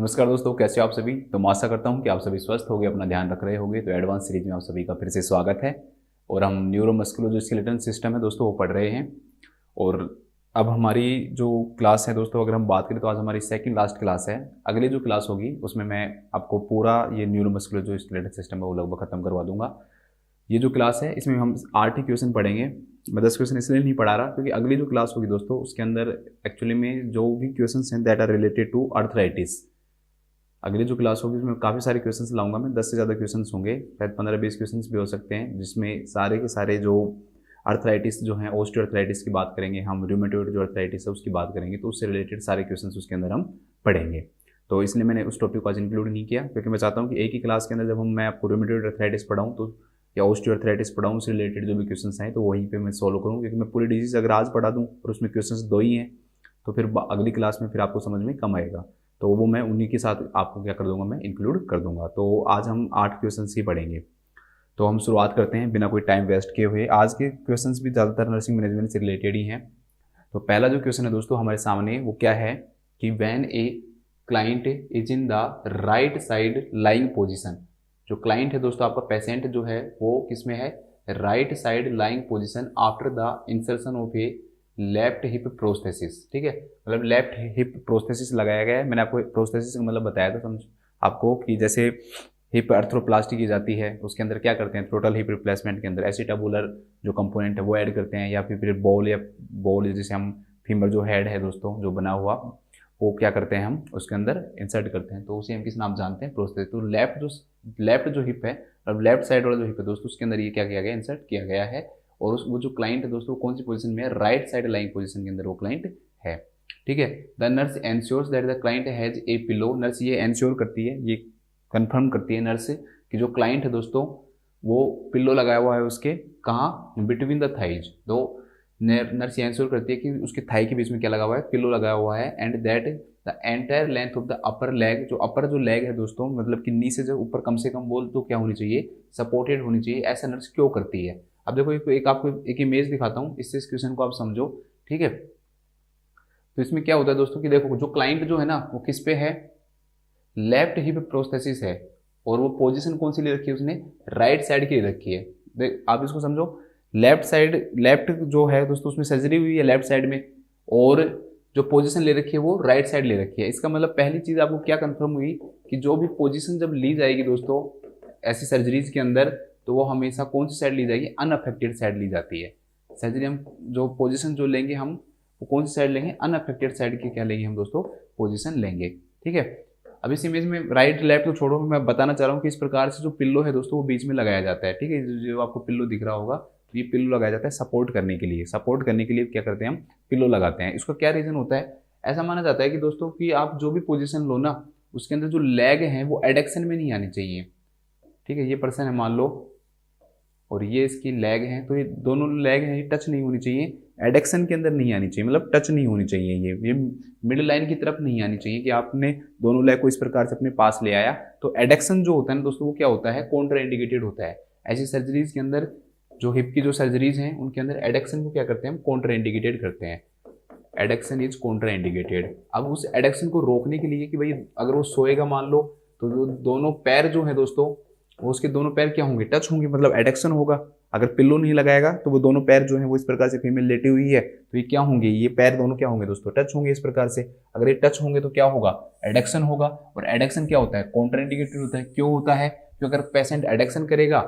नमस्कार दोस्तों, कैसे हो आप सभी। तो मैं आशा करता हूं कि आप सभी स्वस्थ होंगे, अपना ध्यान रख रहे होंगे। तो एडवांस सीरीज में आप सभी का फिर से स्वागत है। और हम न्यूरोमस्कुलर जो स्केलेटन सिस्टम है दोस्तों वो पढ़ रहे हैं। और अब हमारी जो क्लास है दोस्तों, अगर हम बात करें तो आज हमारी सेकंड लास्ट क्लास है। अगली जो क्लास होगी उसमें मैं आपको पूरा ये न्यूरोमस्कुलर जो स्केलेटन सिस्टम है वो लगभग खत्म करवा दूंगा। ये जो क्लास है इसमें हम 8 ही क्वेश्चन पढ़ेंगे। मैं 10 क्वेश्चन इसलिए नहीं पढ़ा रहा क्योंकि अगली जो क्लास होगी दोस्तों उसके अंदर एक्चुअली में जो भी क्वेश्चन हैं that are related to arthritis. अगली जो क्लास होगी उसमें काफ़ी सारे क्वेश्चंस लाऊंगा मैं, 10 से ज़्यादा क्वेश्चंस होंगे, शायद 15-20 क्वेश्चंस भी हो सकते हैं, जिसमें सारे के सारे जो अर्थराइटिस जो है, ऑस्टियोआर्थराइटिस की बात करेंगे हम, रूमेटॉइड जो अर्थराइटिस है उसकी बात करेंगे, तो उससे रिलेटेड सारे क्वेश्चंस उसके अंदर हम पढ़ेंगे। तो इसलिए मैंने उस टॉपिक को आज इंक्लूड नहीं किया क्योंकि मैं चाहता हूँ कि एक ही क्लास के अंदर जब मैं आपको रूमेटॉइड अर्थराइटिस पढ़ाऊँ तो या ऑस्टियोआर्थराइटिस पढ़ाऊँ, उससे रिलेटेड जो भी क्वेश्चंस हैं तो वहीं पे मैं सॉल्व करूँ, क्योंकि मैं पूरी डिजीज अगर आज पढ़ा दूँ और उसमें क्वेश्चंस 2 ही हैं तो फिर अगली क्लास में फिर आपको समझ में कम आएगा। तो वो मैं उन्हीं के साथ आपको क्या कर दूंगा, मैं इंक्लूड कर दूंगा। तो आज हम 8 क्वेश्चंस ही पढ़ेंगे। तो हम शुरुआत करते हैं बिना कोई टाइम वेस्ट किए हुए। आज के क्वेश्चंस भी ज़्यादातर नर्सिंग मैनेजमेंट से रिलेटेड ही हैं। तो पहला जो क्वेश्चन है दोस्तों हमारे सामने वो क्या है कि when a client is in the right side lying position. जो क्लाइंट है दोस्तों, आपका पेशेंट जो है वो किस में है, right side lying position after the insertion of A left hip prosthesis. ठीक है, मतलब लेफ्ट हिप प्रोस्थेसिस लगाया गया है। मैंने आपको प्रोस्थेसिस का मतलब बताया था समझ आपको कि जैसे हिप अर्थ्रोप्लास्टी की जाती है, उसके अंदर क्या करते हैं, टोटल हिप रिप्लेसमेंट के अंदर एसिटाबुलर जो कंपोनेंट है वो ऐड करते हैं, या फिर बॉल जैसे हम फीमर जो हेड है दोस्तों जो बना हुआ वो क्या करते हैं, हम उसके अंदर इंसर्ट करते हैं, तो उसे हम किस नाम जानते हैं, प्रोस्थेसिस। तो लेफ्ट जो हिप है, अब लेफ्ट साइड वाला जो हिप है दोस्तों उसके अंदर ये क्या किया गया, इंसर्ट किया गया है। और वो जो क्लाइंट है दोस्तों कौन सी पोजीशन में है, राइट साइड लाइंग पोजीशन के अंदर वो क्लाइंट है। ठीक है, the nurse ensures that the client has a pillow. Nurse ये एंश्योर करती है, ये कंफर्म करती है नर्स कि जो क्लाइंट है दोस्तों वो पिल्लो लगाया हुआ है उसके कहाँ, बिटवीन द थाइज। तो नर्स ये एंश्योर करती है कि उसके थाई के बीच में क्या लगा हुआ है, पिल्लो लगा हुआ है। And that the entire length of the upper leg, जो अपर जो लेग है दोस्तों, मतलब कि नी से जो ऊपर कम से कम बोल तो क्या होनी चाहिए, सपोर्टेड होनी चाहिए। ऐसा नर्स क्यों करती है। अब देखो एक आपको एक इमेज दिखाता हूँ, इससे इस क्वेश्चन को आप समझो। ठीक है, तो इसमें क्या होता है दोस्तों कि देखो जो क्लाइंट जो है ना वो किस पे है, लेफ्ट हिप प्रोस्थेसिस है, और वो पोजीशन कौन सी ले रखी है उसने, राइट साइड की ले रखी है। देख आप इसको समझो, लेफ्ट साइड, लेफ्ट जो है दोस्तों उसमें सर्जरी हुई है लेफ्ट साइड में, और जो पोजीशन ले रखी है वो राइट साइड ले रखी है। इसका मतलब पहली चीज आपको क्या कंफर्म हुई कि जो भी पोजीशन जब ली जाएगी दोस्तों ऐसी सर्जरीज के अंदर, तो वो हमेशा कौन सी साइड ली जाएगी, अनअफेक्टेड साइड ली जाती है। सर्जरी हम जो पोजीशन जो लेंगे हम वो कौन सी साइड लेंगे, अनअफेक्टेड साइड की क्या लेंगे हम दोस्तों, पोजीशन लेंगे। ठीक है, अब इस इमेज में राइट लेफ्ट को छोड़ो, मैं बताना चाह रहा हूँ कि इस प्रकार से जो पिल्लो है दोस्तों वो बीच में लगाया जाता है। ठीक है, जो आपको पिल्लो दिख रहा होगा ये पिल्लो लगाया जाता है सपोर्ट करने के लिए। सपोर्ट करने के लिए क्या करते हैं हम, पिल्लो लगाते हैं। इसका क्या रीजन होता है, ऐसा माना जाता है कि दोस्तों कि आप जो भी पोजीशन लो ना उसके अंदर जो लेग है वो एडेक्शन में नहीं आनी चाहिए। ठीक है, ये पर्सन है मान लो और ये इसकी लेग है, तो ये दोनों लेग है ये टच नहीं होनी चाहिए, एडेक्शन के अंदर नहीं आनी चाहिए, मतलब टच नहीं होनी चाहिए, ये मिडिल लाइन की तरफ नहीं आनी चाहिए कि आपने दोनों लेग को इस प्रकार से अपने पास ले आया। तो एडेक्शन जो होता है ना दोस्तों वो क्या होता है, कॉन्ट्रा इंडिकेटेड होता है। ऐसी सर्जरीज के अंदर जो हिप की जो सर्जरीज हैं उनके अंदर एडेक्शन को क्या करते हैं, हम कॉन्ट्रा इंडिकेटेड करते हैं। Addiction is Contra indicated. अब उस एडेक्शन को रोकने के लिए कि भाई अगर वो सोएगा मान लो तो जो दोनों पैर जो है दोस्तों वो उसके दोनों पैर क्या होंगे, टच होंगे, मतलब एडेक्शन होगा। अगर पिल्लो नहीं लगाएगा तो वो दोनों पैर जो है वो इस प्रकार से फीमेल लेटी हुई है तो ये क्या होंगे, ये पैर दोनों क्या होंगे दोस्तों, टच होंगे इस प्रकार से। अगर ये टच होंगे तो क्या होगा, एडेक्शन होगा। और एडेक्शन क्या होता है, कॉन्ट्राइंडिकेटेड होता है। क्यों होता है, क्योंकि अगर पेशेंट एडेक्शन करेगा,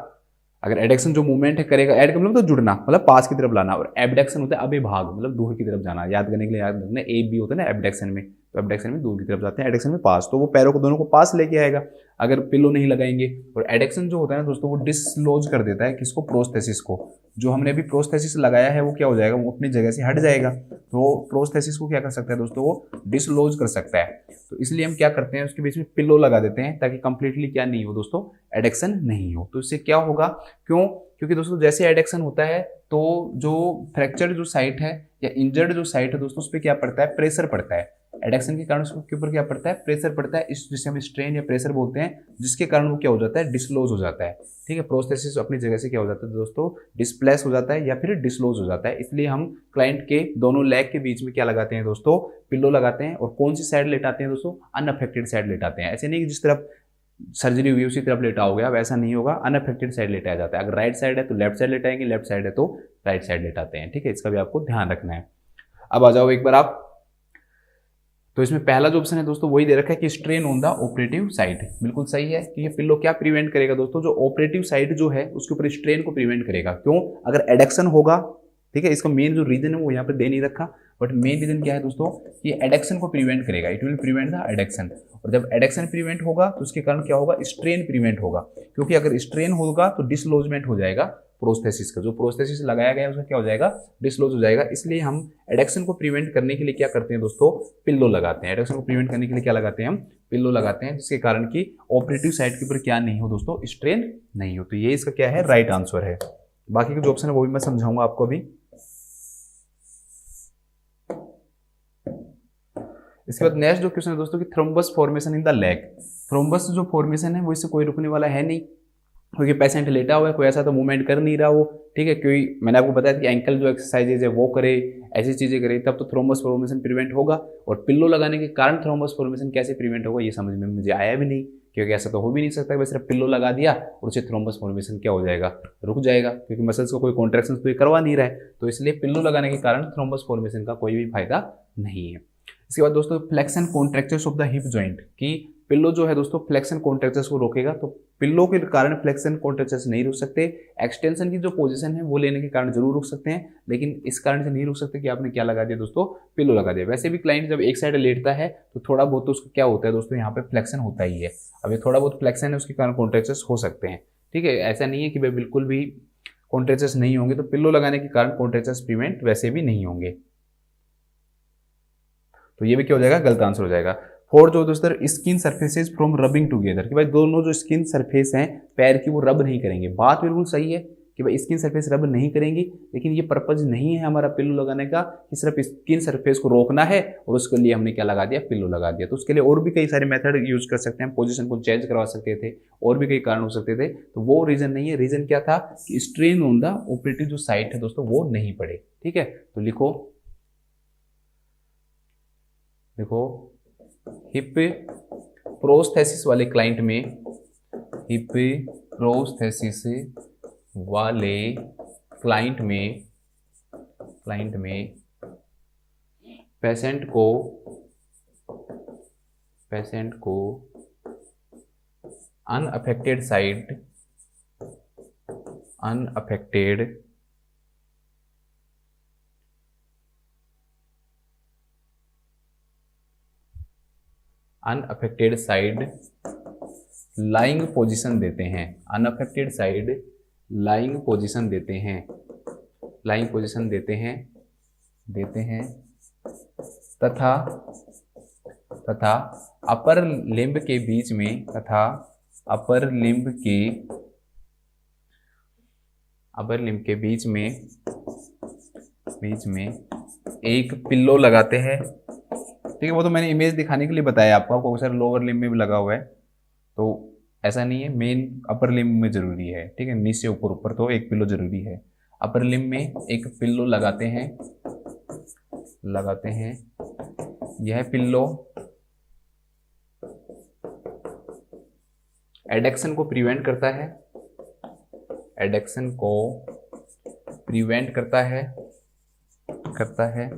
अगर एडेक्शन जो मूवमेंट है करेगा, एड का मतलब तो जुड़ना, मतलब पास की तरफ लाना, और एबडेक्शन होता है अभिभाग, मतलब दूर की तरफ जाना। याद करने के लिए याद रखना, ए बी होता है ना एबडेक्शन में, तो एबडेक्शन में दूर की तरफ जाते हैं, एडेक्शन में पास, तो वो पैरों को दोनों को पास लेके आएगा अगर पिलो नहीं लगाएंगे। और एडेक्शन जो होता है ना दोस्तों वो डिसलोज कर देता है किसको, प्रोस्थेसिस को। जो हमने अभी प्रोस्थेसिस लगाया है वो क्या हो जाएगा, वो अपनी जगह से हट जाएगा, तो प्रोस्थेसिस को क्या कर सकता है दोस्तों, वो डिसलोज कर सकता है। तो इसलिए हम क्या करते हैं, उसके बीच में पिलो लगा देते हैं ताकि कंप्लीटली क्या नहीं हो दोस्तों, एडेक्शन नहीं हो। तो इससे क्या होगा, क्यों, क्योंकि दोस्तों जैसे एडेक्शन होता है तो जो फ्रैक्चर्ड जो साइट है या इंजर्ड जो साइट है दोस्तों उस पर क्या पड़ता है, प्रेशर पड़ता है। एडक्शन के कारण उसके ऊपर क्या पड़ता है, प्रेशर पड़ता है, इस जिसे हम स्ट्रेन या प्रेशर बोलते हैं, जिसके कारण वो क्या हो जाता है, डिसलोज हो जाता है। ठीक है, प्रोस्थेसिस अपनी जगह से क्या हो जाता है दोस्तों, डिस्प्लेस हो जाता है या फिर डिसलोज हो जाता है। इसलिए हम क्लाइंट के दोनों लेग के बीच में क्या लगाते हैं दोस्तों, पिल्लो लगाते हैं। और कौन सी साइड लेटाते हैं दोस्तों, अनअफेक्टेड साइड लेटाते हैं। ऐसे नहीं कि जिस तरफ सर्जरी हुई उसी तरफ लेटा हो गया, वैसा नहीं होगा, अनअफेक्टेड साइड लेटाया जाता है। अगर राइट साइड है तो लेफ्ट साइड लेटाएंगे, लेफ्ट साइड है तो राइट साइड लेटाते हैं। ठीक है, इसका भी आपको ध्यान रखना है। अब आ जाओ एक बार आप, तो इसमें पहला जो ऑप्शन है दोस्तों वही दे रखा है कि strain on the operative side. बिल्कुल सही है कि ये पिल्लो क्या प्रिवेंट करेगा दोस्तों, जो ऑपरेटिव साइड जो है उसके ऊपर स्ट्रेन को प्रिवेंट करेगा। क्यों, अगर एडक्शन होगा, ठीक है, इसका मेन जो रीजन है वो यहाँ पे दे नहीं रखा, बट मेन रीजन क्या है दोस्तों, कि एडक्शन को प्रिवेंट करेगा, it will prevent the adduction. और जब एडक्शन प्रिवेंट होगा तो उसके कारण क्या होगा, स्ट्रेन प्रिवेंट होगा। क्योंकि अगर स्ट्रेन होगा तो डिसलोजमेंट हो जाएगा प्रोस्थेसिस का, जो प्रोस्थेसिस लगाया गया है उसका क्या हो जाएगा, डिसलोज हो जाएगा। इसलिए हम एडक्शन को प्रिवेंट करने के लिए क्या करते हैं दोस्तों, पिल्लो लगाते हैं। एडक्शन को प्रिवेंट करने के लिए क्या लगाते हैं, हम पिल्लो लगाते हैं, जिसके कारण कि ऑपरेटिव साइड के ऊपर क्या नहीं हो दोस्तों, स्ट्रेन नहीं हो। तो ये इसका क्या है, राइट आंसर है। बाकी के जो ऑप्शन है वो भी मैं समझाऊंगा आपको अभी। इसके बाद नेक्स्ट जो क्वेश्चन है दोस्तों कि thrombus formation in the leg. Thrombus जो फॉर्मेशन है वो इससे कोई रुकने वाला है नहीं, क्योंकि पेशेंट लेटा हुआ है, कोई ऐसा तो मूवमेंट कर नहीं रहा वो। ठीक है, क्योंकि मैंने आपको बताया कि एंकल जो एक्सरसाइजेज है वो करे, ऐसी चीज़ें करे, तब तो थ्रोम्बस फॉर्मेशन प्रिवेंट होगा। और पिल्लो लगाने के कारण थ्रोम्बस फॉर्मेशन कैसे प्रिवेंट होगा ये समझ में मुझे आया भी नहीं, क्योंकि ऐसा तो हो भी नहीं सकता कि सिर्फ पिल्लो लगा दिया और उससे थ्रोम्बस फॉर्मेशन क्या हो जाएगा, रुक जाएगा, क्योंकि मसल्स को कोई कॉन्ट्रैक्शन तो ये करवा नहीं रहा है। तो इसलिए पिल्लो लगाने के कारण थ्रोम्बस फॉर्मेशन का कोई भी फायदा नहीं है। इसके बाद दोस्तों flexion contractures of the hip joint, कि पिल्लो जो है दोस्तों फ्लेक्शन कॉन्ट्रैक्चर्स को रोकेगा, तो पिल्लो के कारण फ्लेक्शन कॉन्ट्रैक्चर्स नहीं रुक सकते। एक्सटेंशन की जो पोजीशन है वो लेने के कारण जरूर रुक सकते हैं, लेकिन इस कारण से नहीं रुक सकते कि आपने क्या लगा दिया दोस्तों, पिल्लो लगा दिया। वैसे भी क्लाइंट जब एक साइड लेटता है तो थोड़ा बहुत तो उसका क्या होता है दोस्तों, यहाँ पे फ्लेक्शन होता ही है। अब ये थोड़ा बहुत फ्लेक्शन है उसके कारण कॉन्ट्रैक्चर्स हो सकते हैं। ठीक है, ऐसा नहीं है कि भाई बिल्कुल भी कॉन्ट्रैक्चर्स नहीं होंगे, तो पिल्लो लगाने के कारण कॉन्ट्रैक्चर्स प्रिवेंट वैसे भी नहीं होंगे। तो ये भी क्या हो जाएगा, गलत आंसर हो जाएगा। फोर्थ जो दोस्तों, skin surfaces from rubbing together, कि भाई दोनों जो स्किन सरफेस हैं पैर की वो रब नहीं करेंगे। बात बिल्कुल सही है कि भाई स्किन सरफेस रब नहीं करेंगी, लेकिन ये पर्पज नहीं है हमारा पिल्लो लगाने का कि सिर्फ स्किन सरफेस को रोकना है और उसके लिए हमने क्या लगा दिया, पिल्लो लगा दिया। तो उसके लिए और भी कई सारे मेथड यूज कर सकते हैं, पोजीशन को चेंज करवा सकते थे, और भी कई कारण हो सकते थे। तो वो रीजन नहीं है, रीजन क्या था कि स्ट्रेन ऑन द ऑपरेटिव जो साइट है दोस्तों वो नहीं पड़े। ठीक है, तो लिखो हिप प्रोस्थेसिस वाले क्लाइंट में, हिप प्रोस्थेसिस वाले क्लाइंट में पेशेंट को अनअफेक्टेड साइड लाइंग पोजीशन देते हैं, अनअफेक्टेड साइड लाइंग पोजीशन देते हैं तथा अपर लिम्ब के बीच में एक पिल्लो लगाते हैं। ठीक है, वो तो मैंने इमेज दिखाने के लिए बताया आपको सर लोअर लिम्ब में भी लगा हुआ है, तो ऐसा नहीं है, मेन अपर लिम्ब में जरूरी है। ठीक है, नीचे ऊपर तो एक पिल्लो जरूरी है। अपर लिम्ब में एक पिल्लो लगाते हैं। यह पिल्लो एडक्शन को प्रिवेंट करता है,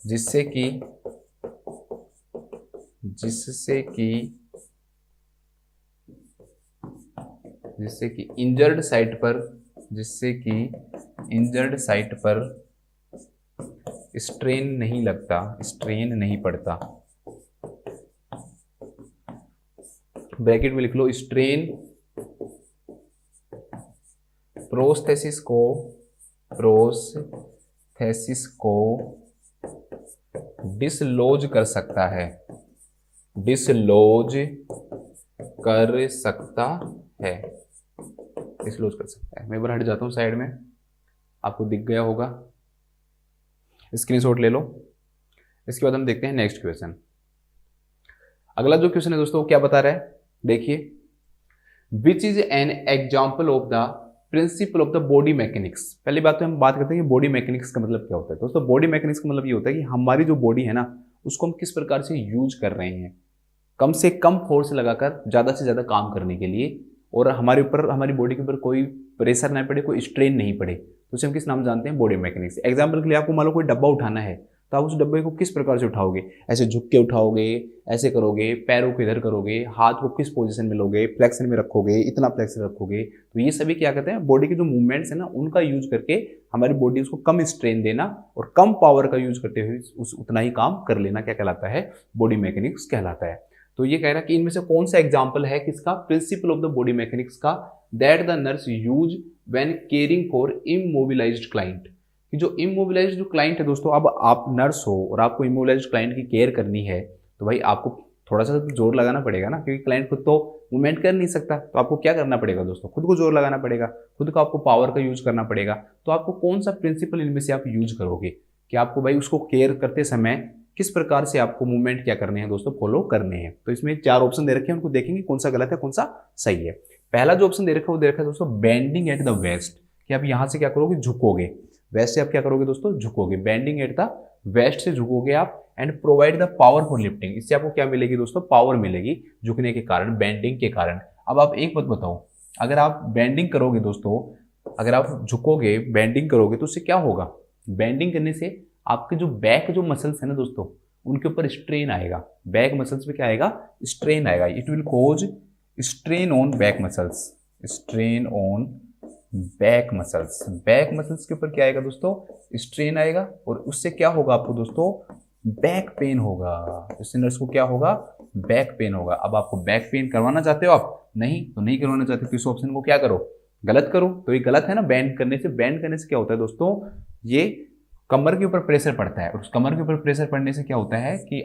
जिससे कि इंजर्ड साइट पर स्ट्रेन नहीं पड़ता। ब्रैकेट में लिख लो, स्ट्रेन प्रोस्थेसिस को डिसलोज कर सकता है, डिसलोज कर सकता है। मैं एक बार हट जाता हूं साइड में, आपको दिख गया होगा, स्क्रीनशॉट ले लो। इसके बाद हम देखते हैं नेक्स्ट क्वेश्चन। अगला जो क्वेश्चन है दोस्तों वो क्या बता रहा है, देखिए, which is an example of the principal of the body mechanics. पहली बात तो हम बात करते हैं कि बॉडी मैकेनिक्स का मतलब क्या होता है। दोस्तों बॉडी मैकेनिक्स का मतलब ये होता है कि हमारी जो बॉडी है ना उसको हम किस प्रकार से यूज कर रहे हैं, कम से कम फोर्स लगाकर ज़्यादा से ज़्यादा काम करने के लिए, और हमारे ऊपर, हमारी बॉडी के ऊपर कोई प्रेशर ना पड़े, कोई स्ट्रेन नहीं पड़े, तो उसे हम किस नाम जानते हैं, बॉडी मैकेनिक्स। एग्जाम्पल के लिए आपको मान लो कोई डब्बा उठाना है तो आप उस डब्बे को किस प्रकार से उठाओगे, ऐसे झुक के उठाओगे, ऐसे करोगे, पैरों को इधर करोगे, हाथ को किस पोजीशन में लोगे, फ्लेक्शन में रखोगे, इतना फ्लेक्शन रखोगे, तो ये सभी क्या कहते हैं, बॉडी के जो मूवमेंट्स है ना उनका यूज करके हमारी बॉडी उसको कम स्ट्रेन देना और कम पावर का यूज करते हुए उतना ही काम कर लेना क्या कहलाता है, बॉडी मैकेनिक्स कहलाता है। तो ये कह रहा है कि इनमें से कौन सा एग्जाम्पल है किसका, principle of the body mechanics का, that the nurse use when caring for immobilized client. कि जो इमोबिलाइज्ड जो क्लाइंट है दोस्तों, अब आप नर्स हो और आपको इमोबिलाइज्ड क्लाइंट की केयर करनी है तो भाई आपको थोड़ा सा तो जोर लगाना पड़ेगा ना, क्योंकि क्लाइंट खुद तो मूवमेंट कर नहीं सकता, तो आपको क्या करना पड़ेगा दोस्तों, खुद को जोर लगाना पड़ेगा, खुद को आपको पावर का यूज करना पड़ेगा। तो आपको कौन सा प्रिंसिपल इनमें से आप यूज करोगे कि आपको भाई उसको केयर करते समय किस प्रकार से आपको मूवमेंट क्या करने हैं दोस्तों, फॉलो करने हैं। तो इसमें 4 ऑप्शन दे रखे हैं, उनको देखेंगे कौन सा गलत है कौन सा सही है। पहला जो ऑप्शन दे रखा है वो दे रखा है दोस्तों बेंडिंग एट द वेस्ट, कि आप यहाँ से क्या करोगे, झुकोगे, वेस्ट से आप क्या करोगे दोस्तों, झुकोगे, बेंडिंग एट द वेस्ट से झुकोगे आप, and provide the power for lifting. इससे आपको क्या मिलेगी दोस्तों, पावर मिलेगी झुकने के कारण, बेंडिंग के कारण। अब आप एक बात बताओ, अगर आप बेंडिंग करोगे दोस्तों, अगर आप झुकोगे, बेंडिंग करोगे तो उससे क्या होगा, बेंडिंग करने से आपके जो बैक जो मसल्स है ना दोस्तों उनके ऊपर स्ट्रेन आएगा, बैक मसल्स पे क्या आएगा, स्ट्रेन आएगा। It will cause strain on back muscles, strain on back muscles, back muscles के ऊपर क्या आएगा दोस्तों, स्ट्रेन आएगा, और उससे क्या होगा आपको दोस्तों, बैक पेन होगा। इससे नर्स को क्या होगा, बैक पेन होगा। अब आपको बैक पेन करवाना चाहते हो आप, नहीं तो नहीं करवाना चाहते तो इस ऑप्शन को क्या करो, गलत करो। तो ये गलत है ना, बैंड करने से, बैंड करने से क्या होता है दोस्तों, ये कमर के ऊपर प्रेशर पड़ता है, और उस कमर के ऊपर प्रेशर पड़ने से क्या होता है कि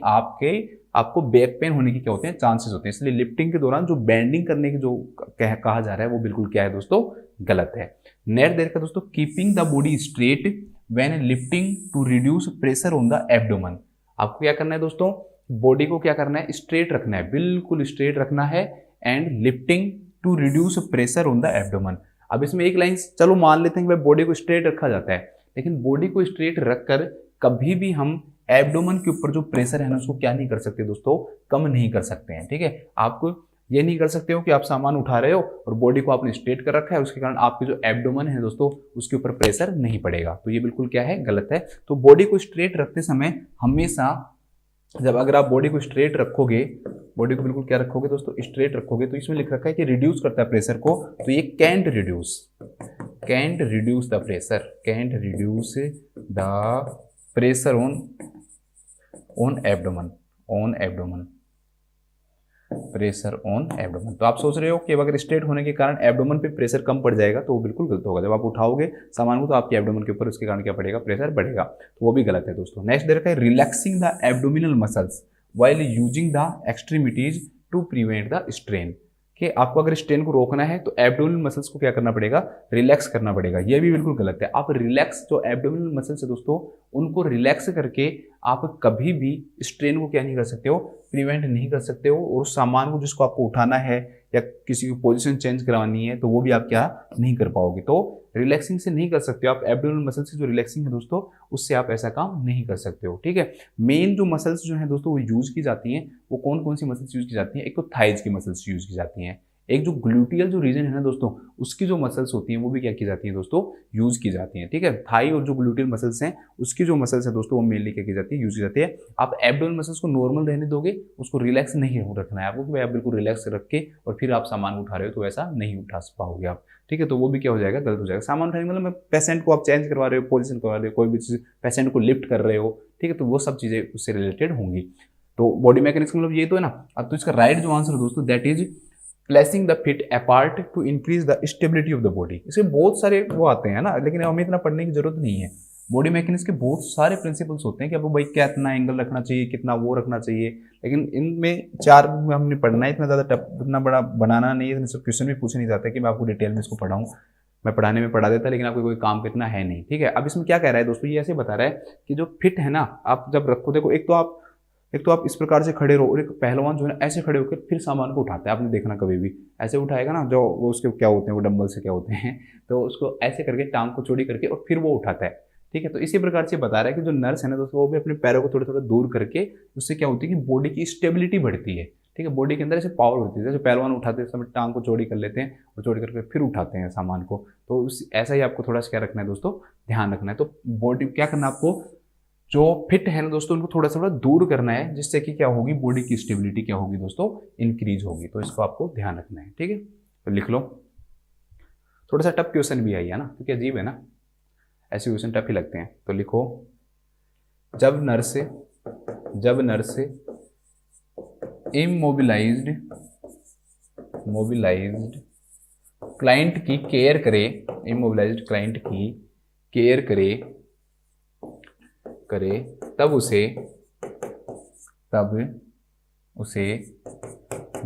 आपको बैक पेन होने के क्या होते हैं, चांसेस होते हैं। इसलिए लिफ्टिंग के दौरान जो बैंडिंग करने की जो कहा जा रहा है वो बिल्कुल क्या है दोस्तों, गलत है। नेक्स्ट देखा दोस्तों, keeping the body straight when lifting to reduce pressure on the abdomen. आपको क्या करना है दोस्तों, बॉडी को क्या करना है, स्ट्रेट रखना है, बिल्कुल स्ट्रेट रखना है, and lifting to reduce pressure on the abdomen. अब इसमें एक लाइन चलो मान लेते हैं कि भाई बॉडी को स्ट्रेट रखा जाता है, लेकिन बॉडी को स्ट्रेट रखकर कभी भी हम एब्डोमेन के ऊपर जो प्रेशर है ना उसको क्या नहीं कर सकते दोस्तों, कम नहीं कर सकते हैं। ठीक है, आपको ये नहीं कर सकते हो कि आप सामान उठा रहे हो और बॉडी को आपने स्ट्रेट कर रखा है, उसके कारण आपके जो एब्डोमेन है दोस्तों उसके ऊपर प्रेशर नहीं पड़ेगा। तो ये बिल्कुल क्या है, गलत है। तो बॉडी को स्ट्रेट रखते समय हमेशा, जब अगर आप बॉडी को स्ट्रेट रखोगे, बॉडी को बिल्कुल क्या रखोगे दोस्तों, स्ट्रेट रखोगे, तो इसमें लिख रखा है कि रिड्यूस करता है प्रेशर को, तो ये can't reduce the pressure, can't reduce the pressure on abdomen, pressure on abdomen. तो आप सोच रहे हो कि अगर स्ट्रेट होने के कारण एब्डोमेन पे प्रेशर कम पड़ जाएगा, तो वो बिल्कुल गलत होगा। जब आप उठाओगे सामान को तो आपके एब्डोमेन के ऊपर उसके कारण क्या पड़ेगा, प्रेशर बढ़ेगा, तो वो भी गलत है दोस्तों। नेक्स्ट दे रखा है relaxing the abdominal muscles while using the extremities to prevent the strain. कि आपको अगर स्ट्रेन को रोकना है तो एब्डोमिनल मसल्स को क्या करना पड़ेगा, रिलैक्स करना पड़ेगा। ये भी बिल्कुल गलत है। आप रिलैक्स, जो एब्डोमिनल मसल्स है दोस्तों उनको रिलैक्स करके आप कभी भी स्ट्रेन को क्या नहीं कर सकते हो, प्रिवेंट नहीं कर सकते हो, और उस सामान को जिसको आपको उठाना है या किसी की पोजीशन चेंज करवानी है तो वो भी आप क्या नहीं कर पाओगे। तो रिलैक्सिंग से नहीं कर सकते हो आप, एब्डोमिनल मसल्स की जो रिलैक्सिंग है दोस्तों उससे आप ऐसा काम नहीं कर सकते हो। ठीक है, मेन जो मसल्स जो है दोस्तों वो यूज की जाती हैं, वो कौन कौन सी मसल्स यूज की जाती हैं, एक तो थाइज की मसल्स यूज की जाती हैं, एक जो ग्लूटियल जो रीजन है ना दोस्तों उसकी जो मसल्स होती हैं वो भी क्या की जाती हैं दोस्तों, यूज की जाती हैं। ठीक है, थाई और जो ग्लूटियल मसल्स हैं उसकी जो मसल्स है दोस्तों वो मेनली क्या की जाती है, यूज की जाती है। आप एब्डोमिनल मसल्स को नॉर्मल रहने दोगे, उसको रिलैक्स नहीं रखना है आपको कि भाई आप बिल्कुल रिलैक्स रख के और फिर आप सामान उठा रहे हो, तो ऐसा नहीं उठा पाओगे आप। ठीक है, तो वो भी क्या हो जाएगा, गलत हो जाएगा। सामान उठाने मतलब पेशेंट को आप चेंज करवा रहे हो, पोजीशन करवा रहे हो, कोई भी चीज़ पेशेंट को लिफ्ट कर रहे हो, ठीक है, तो वो सब चीज़ें उससे रिलेटेड होंगी। तो बॉडी मैकेनिक्स मतलब ये तो है ना। अब तो इसका राइट जो आंसर है दोस्तों that is placing the feet apart to increase the stability of the body. इसके बहुत सारे वो आते हैं ना, लेकिन हमें इतना पढ़ने की जरूरत नहीं है। बॉडी मैकेनिक्स के बहुत सारे प्रिंसिपल्स होते हैं कि आपको भाई क्या इतना एंगल रखना चाहिए, कितना वो रखना चाहिए, लेकिन इनमें 4 हमने पढ़ना है, इतना ज़्यादा इतना बड़ा बनाना नहीं है, क्वेश्चन भी पूछे नहीं जाता कि मैं आपको डिटेल में इसको पढ़ाऊँ। मैं पढ़ाने में पढ़ा देता, लेकिन आपको कोई काम कितना है नहीं, ठीक है। अब इसमें क्या कह रहा है दोस्तों, ये ऐसे बता रहा है कि जो फिट है ना, आप जब रखो, देखो एक तो आप इस प्रकार से खड़े रहो, और एक पहलवान जो है ना ऐसे खड़े होकर फिर सामान को उठाता है, आपने देखना कभी भी ऐसे उठाएगा ना, जो वो उसके क्या होते हैं, वो डंबल से क्या होते हैं, तो उसको ऐसे करके टांग को चौड़ी करके और फिर वो उठाता है, ठीक है। तो इसी प्रकार से बता रहा है कि जो नर्स है ना दोस्तों, वो भी अपने पैरों को थोड़ा थोड़ा दूर करके, उससे क्या होती है कि बॉडी की स्टेबिलिटी बढ़ती है, ठीक है। बॉडी के अंदर ऐसे पावर होती है, जैसे पहलवान उठाते समय टांग को चौड़ी कर लेते हैं और चौड़ी करके फिर उठाते हैं सामान को, तो ऐसा ही आपको थोड़ा सा क्या रखना है दोस्तों, ध्यान रखना है। तो बॉडी क्या करना है आपको, जो फिट है ना दोस्तों, उनको थोड़ा थोड़ा दूर करना है, जिससे कि क्या होगी, बॉडी की स्टेबिलिटी क्या होगी दोस्तों, इंक्रीज होगी। तो इसको आपको ध्यान रखना है, ठीक है। तो लिख लो, थोड़ा सा टफ क्वेश्चन भी आई है ना, क्योंकि अजीब है ना, ऐसे क्वेश्चन टफ ही लगते हैं। तो लिखो, जब नर्स इमोबिलाइज्ड क्लाइंट की केयर करे, इमोबिलाइज्ड क्लाइंट की केयर करे, तब उसे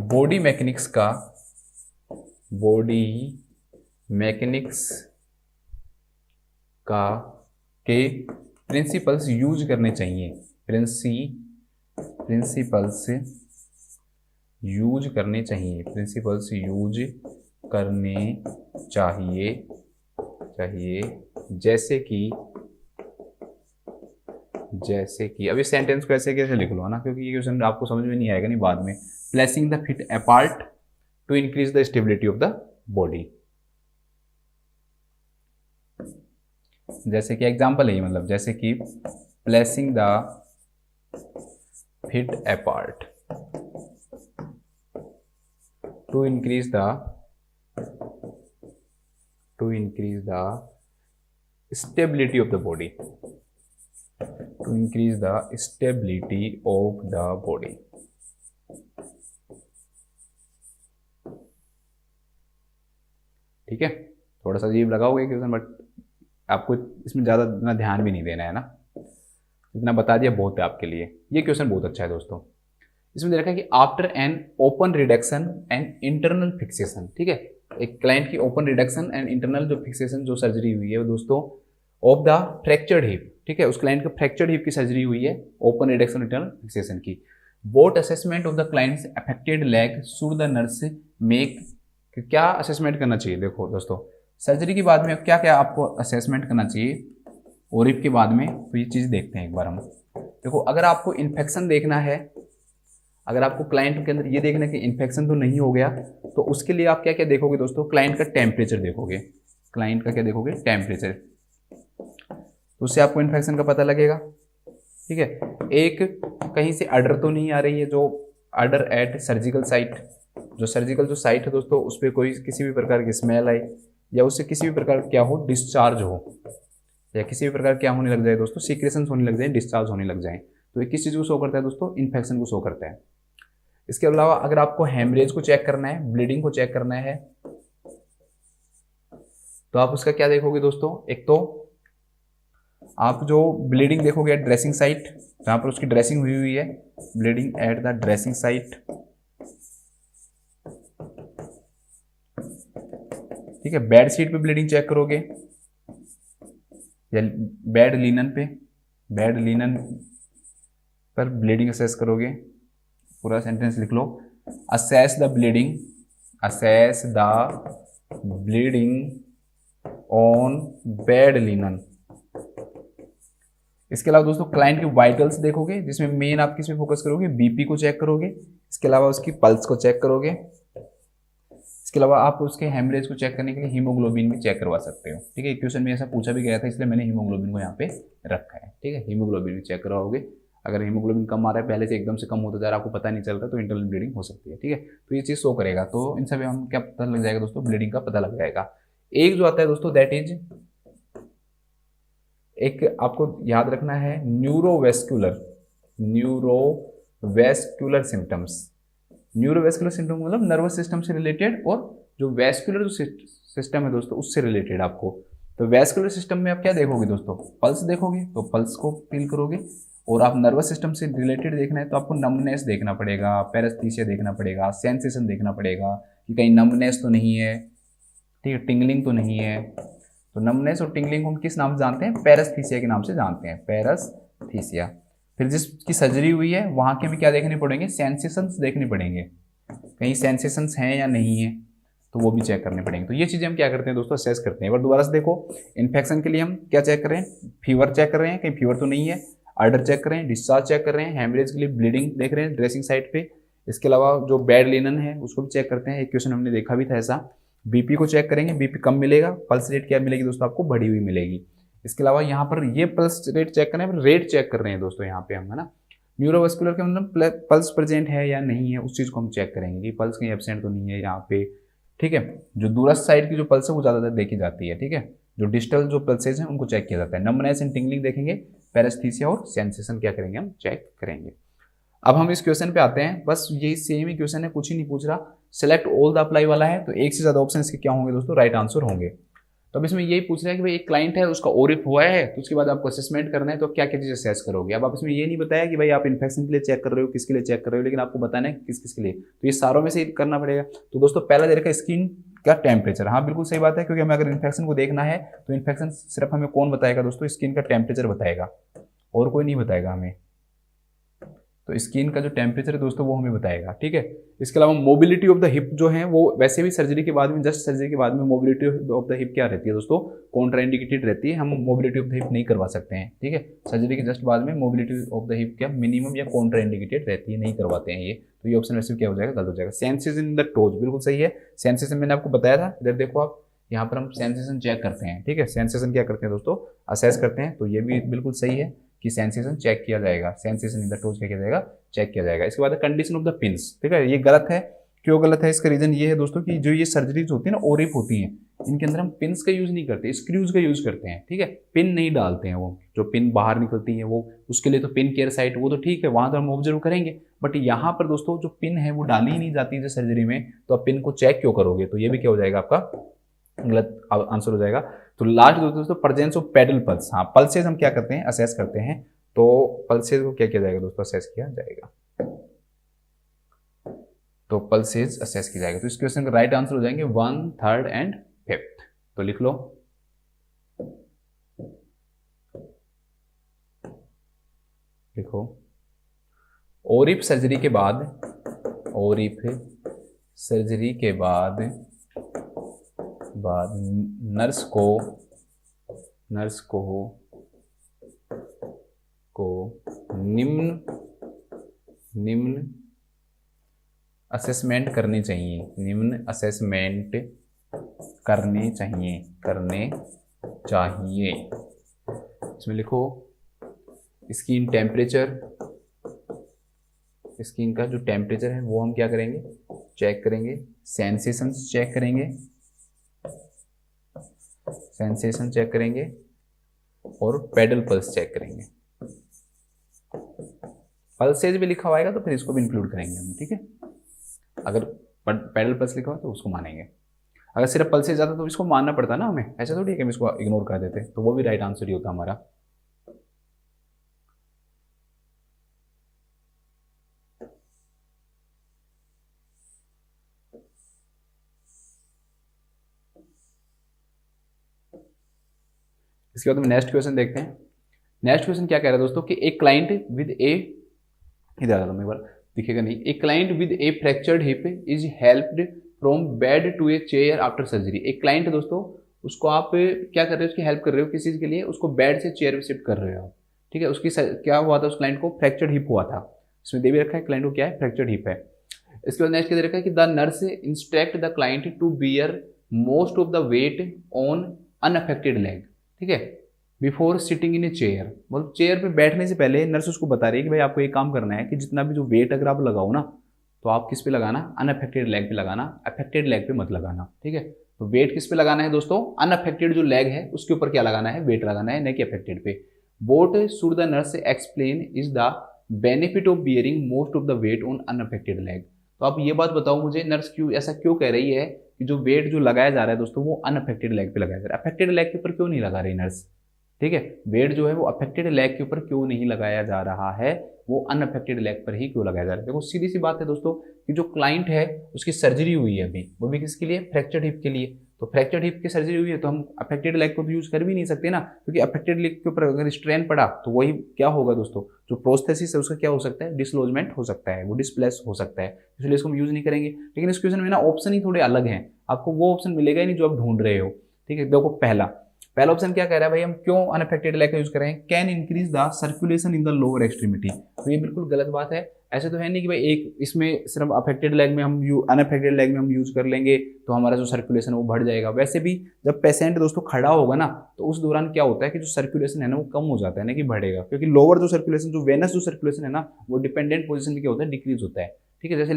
बॉडी मैकेनिक्स के प्रिंसिपल्स यूज करने चाहिए, प्रिंसिपल्स यूज करने चाहिए, जैसे कि अब इस सेंटेंस को ऐसे कैसे लिख लो, है ना, क्योंकि ये क्वेश्चन आपको समझ में नहीं आएगा नहीं बाद में। Placing the feet apart to increase the stability of the body, जैसे कि एग्जांपल है, मतलब जैसे कि placing the feet apart to increase the stability of the body, ठीक है। थोड़ा सा अजीब लगा होगा क्वेश्चन, बट आपको इसमें ज़्यादा इतना ध्यान भी नहीं देना है ना, इतना बता दिया बहुत है आपके लिए। ये क्वेश्चन बहुत अच्छा है दोस्तों। इसमें दे रखा है कि after an open reduction and internal fixation, ठीक है, एक क्लाइंट की ओपन रिडक्शन एंड इंटरनल जो फिक्सेशन जो सर्जरी हुई है वो दोस्तों ऑफ द फ्रैक्चर्ड हिप, ठीक है, उस क्लाइंट का फ्रैक्चर्ड हिप की सर्जरी हुई है, ओपन रिडक्शन इंटरनल फिक्सेशन की। Boat assessment of the clients affected leg should the nurse make, क्या असेसमेंट करना चाहिए, देखो दोस्तों सर्जरी के बाद में क्या क्या आपको असेसमेंट करना चाहिए ओरिप के बाद में, तो ये चीज़ देखते हैं एक बार हम। देखो, अगर आपको इन्फेक्शन देखना है, अगर आपको क्लाइंट के अंदर ये देखना है कि इन्फेक्शन तो नहीं हो गया, तो उसके लिए आप क्या क्या देखोगे दोस्तों, क्लाइंट का टेम्परेचर देखोगे, क्लाइंट का क्या देखोगे, टेम्परेचर, तो उससे आपको इन्फेक्शन का पता लगेगा, ठीक है। एक कहीं से अडर तो नहीं आ रही है, जो अडर एट सर्जिकल साइट, जो सर्जिकल जो साइट है दोस्तों, उस पर कोई किसी भी प्रकार की स्मेल आई, या उससे किसी भी प्रकार क्या हो, डिस्चार्ज हो, या किसी भी प्रकार क्या होने लग जाए दोस्तों, सीक्रेशंस होने लग जाए, डिस्चार्ज होने लग जाए, तो ये किस चीज़ को शो करता है दोस्तों, इन्फेक्शन को शो करता है। इसके अलावा अगर आपको हेमरेज को चेक करना है, ब्लीडिंग को चेक करना है, तो आप उसका क्या देखोगे दोस्तों, एक तो आप जो ब्लीडिंग देखोगे एट ड्रेसिंग साइट, जहां पर उसकी ड्रेसिंग हुई है, bleeding at the dressing site, ठीक है। बेड शीट पे ब्लीडिंग चेक करोगे, या बेड लिनन पर ब्लीडिंग असेस करोगे। पूरा सेंटेंस लिख लो, assess the bleeding on bed linen. इसके अलावा दोस्तों क्लाइंट के वाइटल्स देखोगे, जिसमें मेन आप किस पे फोकस करोगे, बीपी को चेक करोगे, इसके अलावा उसकी पल्स को चेक करोगे, इसके अलावा आप उसके हेमरेज को चेक करने के लिए हीमोग्लोबिन भी चेक करवा सकते हो, ठीक है। क्वेश्चन में ऐसा पूछा भी गया था, इसलिए मैंने हीमोग्लोबिन को यहाँ पे रखा है, ठीक है। हीमोग्लोबिन भी चेक करवाओगे, अगर हीमोग्लोबिन कम आ रहा है, पहले से एकदम से कम होता जा रहा है, आपको पता नहीं चल रहा, तो इंटरनल ब्लीडिंग हो सकती है, ठीक है। तो ये चीज़ शो करेगा, तो इन सभी हम क्या पता लग जाएगा दोस्तों, ब्लीडिंग का पता लग जाएगा। एक जो आता है दोस्तों, दैट इज, एक आपको याद रखना है, न्यूरोवेस्कुलर सिम्टम्स। न्यूरोवेस्कुलर सिम्टम मतलब नर्वस सिस्टम से रिलेटेड, और जो वेस्कुलर जो सिस्टम है दोस्तों, उससे रिलेटेड आपको। तो वेस्कुलर सिस्टम में आप क्या देखोगे दोस्तों, पल्स देखोगे, तो पल्स को फील करोगे, और आप नर्वस सिस्टम से रिलेटेड देखना है तो आपको नमनेस देखना पड़ेगा, पैरेस्थीसिया देखना पड़ेगा, सेंसेशन देखना पड़ेगा कि कहीं नमनेस तो नहीं है, ठीक है, टिंगलिंग तो नहीं है। तो नमनेस और टिंगलिंग हम किस नाम से जानते हैं? पैरेस्थीसिया के नाम से जानते हैं, पैरेस्थीसिया। फिर जिसकी सर्जरी हुई है वहाँ के हमें क्या देखने पड़ेंगे? सेंसेशंस देखने पड़ेंगे, कहीं सेंसेशंस हैं या नहीं है, तो वो भी चेक करने पड़ेंगे। तो ये चीज़ें हम क्या करते हैं दोस्तों? असेस करते हैं। एक बार दोबारा से देखो, इन्फेक्शन के लिए हम क्या चेक कर रहे हैं? फीवर चेक कर रहे हैं, कहीं फीवर तो नहीं है। आर्डर चेक कर रहे हैं, डिस्चार्ज चेक कर रहे हैं, हेमरेज के लिए ब्लीडिंग देख रहे हैं ड्रेसिंग साइट पे। इसके अलावा जो बेड लिनन है उसको भी चेक करते हैं। एक क्वेश्चन हमने देखा भी था ऐसा। बीपी को चेक करेंगे, बीपी कम मिलेगा। पल्स रेट क्या मिलेगी दोस्तों? आपको बढ़ी हुई मिलेगी। इसके अलावा यहाँ पर ये पल्स रेट चेक कर रहे हैं, रेट चेक कर रहे हैं दोस्तों यहाँ पे हम, है ना। न्यूरोवास्कुलर के अंदर पल्स प्रेजेंट है या नहीं है, उस चीज़ को हम चेक करेंगे कि पल्स कहीं एब्सेंट तो नहीं है यहाँ पे। ठीक है, जो दूरस्थ साइड की जो पल्स है वो ज़्यादातर देखी जाती है। ठीक है, जो डिजिटल जो पल्सेज हैं उनको चेक किया जाता है। नंबनेस एंड टिंगलिंग देखेंगे, पैरेस्थीसिया और सेंसेशन क्या करेंगे? हम चेक करेंगे। अब हम इस क्वेश्चन पे आते हैं। बस यही सेम ही क्वेश्चन है, कुछ ही नहीं पूछ रहा। सेलेक्ट ऑल द अप्लाई वाला है, तो एक से ज़्यादा ऑप्शन इसके क्या होंगे दोस्तों? राइट आंसर होंगे। तो अब इसमें यही पूछ रहा है कि भाई एक क्लाइंट है, उसका ओरिफ हुआ है, तो उसके बाद आपको असेसमेंट करना है, तो क्या क्या चीज़ असेस करोगे। अब आप इसमें ये नहीं बताया कि भाई आप इन्फेक्शन के लिए चेक कर रहे हो, किसके लिए चेक कर रहे हो, लेकिन आपको बताना है किस किस के लिए। तो ये सारों में से करना पड़ेगा। तो दोस्तों पहला दे रखा है स्किन का टेम्परेचर। हाँ बिल्कुल सही बात है, क्योंकि हमें अगर इन्फेक्शन को देखना है तो इन्फेक्शन सिर्फ हमें कौन बताएगा दोस्तों? स्किन का टेम्परेचर बताएगा, और कोई नहीं बताएगा हमें। तो स्किन का जो टेम्परेचर है दोस्तों वो हमें बताएगा। ठीक है, इसके अलावा मोबिलिटी ऑफ द हिप जो है वो वैसे भी सर्जरी के बाद में, जस्ट सर्जरी के बाद में मोबिलिटी ऑफ द हिप क्या रहती है दोस्तों? कॉन्ट्राइंडिकेटेड रहती है। हम मोबिलिटी ऑफ द हिप नहीं करवा सकते हैं। ठीक है, सर्जरी के जस्ट बाद में मोबिलिटी ऑफ द हिप क्या मिनिमम या कॉन्ट्राइंडिकेटेड रहती है, नहीं करवाते हैं ये। तो ये ऑप्शन वैसे क्या हो जाएगा? गलत हो जाएगा। सेंसेशन इन द टोज बिल्कुल सही है। सेंसेशन मैंने आपको बताया था, इधर देखो आप, यहाँ पर हम सेंसेशन चेक करते हैं। ठीक है, सेंसेशन क्या करते हैं दोस्तों? असेस करते हैं। तो ये भी बिल्कुल सही है कि सेंसेशन चेक किया जाएगा। सेंसेशन इन द टोज क्या किया जाएगा? चेक किया जाएगा। इसके बाद कंडीशन ऑफ द पिंस। ठीक है, ये गलत है। क्यों गलत है? इसका रीजन ये है दोस्तों कि जो ये सर्जरीज होती है ना, ओरिप होती हैं, इनके अंदर हम पिंस का यूज नहीं करते, स्क्रूज का यूज करते हैं। ठीक है, पिन नहीं डालते हैं। वो जो पिन बाहर निकलती है वो, उसके लिए तो पिन केयर साइट वो तो ठीक है, वहां तो हम ऑब्जर्व करेंगे। बट यहाँ पर दोस्तों जो पिन है वो डाली ही नहीं जाती है सर्जरी में, तो आप पिन को चेक क्यों करोगे? तो ये भी क्या हो जाएगा? आपका गलत आंसर हो जाएगा। तो लास्ट दोस्तों प्रेजेंस ऑफ पेडल पल्स। हाँ, पल्सेज हम क्या करते हैं? असेस करते हैं। तो पल्सेज को क्या किया जाएगा दोस्तों? असेस किया जाएगा। तो पल्सेज असेस की जाएगा। तो इस क्वेश्चन का राइट आंसर हो जाएंगे 1, 3 एंड 5। तो लिख लो, लिखो। ओरिप सर्जरी के बाद, ओरिप सर्जरी के बाद नर्स को निम्न असेसमेंट करनी चाहिए। निम्न असेसमेंट करने चाहिए। इसमें लिखो स्किन टेम्परेचर, स्किन का जो टेम्परेचर है वो हम क्या करेंगे? चेक करेंगे। सेंसेशंस चेक करेंगे, सेंसेशन चेक करेंगे, और पेडल पल्स चेक करेंगे। पल्सेज भी लिखा हुआ तो फिर इसको भी इंक्लूड करेंगे हम। ठीक है, अगर पेडल पल्स लिखा हुआ तो उसको मानेंगे। अगर सिर्फ पल्सेज आता तो इसको मानना पड़ता ना हमें, ऐसा थोड़ी है कि हम इसको इग्नोर कर देते, तो वो भी राइट आंसर ही होता हमारा। इसके बाद हम नेक्स्ट क्वेश्चन देखते हैं। नेक्स्ट क्वेश्चन क्या कह रहा है दोस्तों कि एक क्लाइंट विद ए, इधर आ रहा हूं एक बार, दिखेगा नहीं। एक client with a fractured hip is helped from bed to a chair after surgery. एक क्लाइंट है दोस्तों, उसको आप क्या कर रहे हो? उसकी हेल्प कर रहे हो किस चीज़ के लिए? उसको बेड से चेयर पे शिफ्ट कर रहे हो आप। ठीक है, उसकी क्या हुआ था? उस क्लाइंट को फ्रैक्चर्ड हिप हुआ था। इसमें दे भी रखा है क्लाइंट को क्या है? फ्रैक्चर्ड हिप है। इसके बाद नेक्स्ट क्या दे रखा है कि the nurse instruct the client to bear most of the weight on unaffected leg. ठीक है, before sitting in a chair, मतलब चेयर पे बैठने से पहले नर्स उसको बता रही है कि भाई आपको एक काम करना है कि जितना भी जो वेट अगर आप लगाओ ना, तो आप किस पे लगाना? अनअफेक्टेड लेग पे लगाना, अफेक्टेड लेग पे मत लगाना। ठीक है, तो वेट किस पे लगाना है दोस्तों? अनअफेक्टेड जो लेग है उसके ऊपर क्या लगाना है? वेट लगाना है, न कि अफेक्टेड पे। What should the nurse explain is the benefit of bearing most of the weight on unaffected leg. तो आप ये बात बताओ मुझे, नर्स क्यों ऐसा क्यों कह रही है कि जो वेट जो लगाया जा रहा है दोस्तों वो अनअफेक्टेड लेग पे लगाया जा रहा है, अफेक्टेड लेग के ऊपर क्यों नहीं लगा रही नर्स? ठीक है, वेट जो है वो अफेक्टेड लेग के ऊपर क्यों नहीं लगाया जा रहा है, वो अनअफेक्टेड लेग पर ही क्यों लगाया जा रहा है? देखो सीधी सी बात है दोस्तों कि जो क्लाइंट है उसकी सर्जरी हुई है अभी, वो भी किसके लिए? फ्रैक्चर्ड हिप के लिए। तो फ्रैक्चर्ड हिप की सर्जरी हुई है तो हम अफेक्टेड लेग को तो यूज कर भी नहीं सकते ना, क्योंकि अफेक्टेड लेग के ऊपर अगर स्ट्रेन पड़ा तो वही क्या होगा दोस्तों, जो प्रोस्थेसिस है उसका क्या हो सकता है, डिसलोजमेंट हो सकता है, वो डिस्प्लेस हो सकता है, इसलिए इसको हम यूज नहीं करेंगे। लेकिन इस क्वेश्चन में ना ऑप्शन ही थोड़े अलग हैं, आपको वो ऑप्शन मिलेगा ही नहीं जो आप ढूंढ रहे हो। ठीक है, देखो पहला ऑप्शन क्या कह रहा है भाई, हम क्यों अनअफेक्टेड लेग का यूज कर रहे हैं, can increase the circulation in the lower extremity. तो ये बिल्कुल गलत बात है। ऐसे तो है नहीं कि भाई एक इसमें सिर्फ अफेक्टेड लेग में हम अनअफेक्टेड लेग में हम यूज कर लेंगे तो हमारा जो सर्कुलेशन है वो बढ़ जाएगा। वैसे भी जब पेशेंट दोस्तों खड़ा होगा ना तो उस दौरान क्या होता है कि जो सर्कुलेशन है ना वो कम हो जाता है ना कि बढ़ेगा, क्योंकि लोअर जो सर्कुलेशन, जो वेनस जो सर्कुलेशन है ना वो डिपेंडेंट पोजीशन में क्या होता है, डिक्रीज होता है। ठीक है, जैसे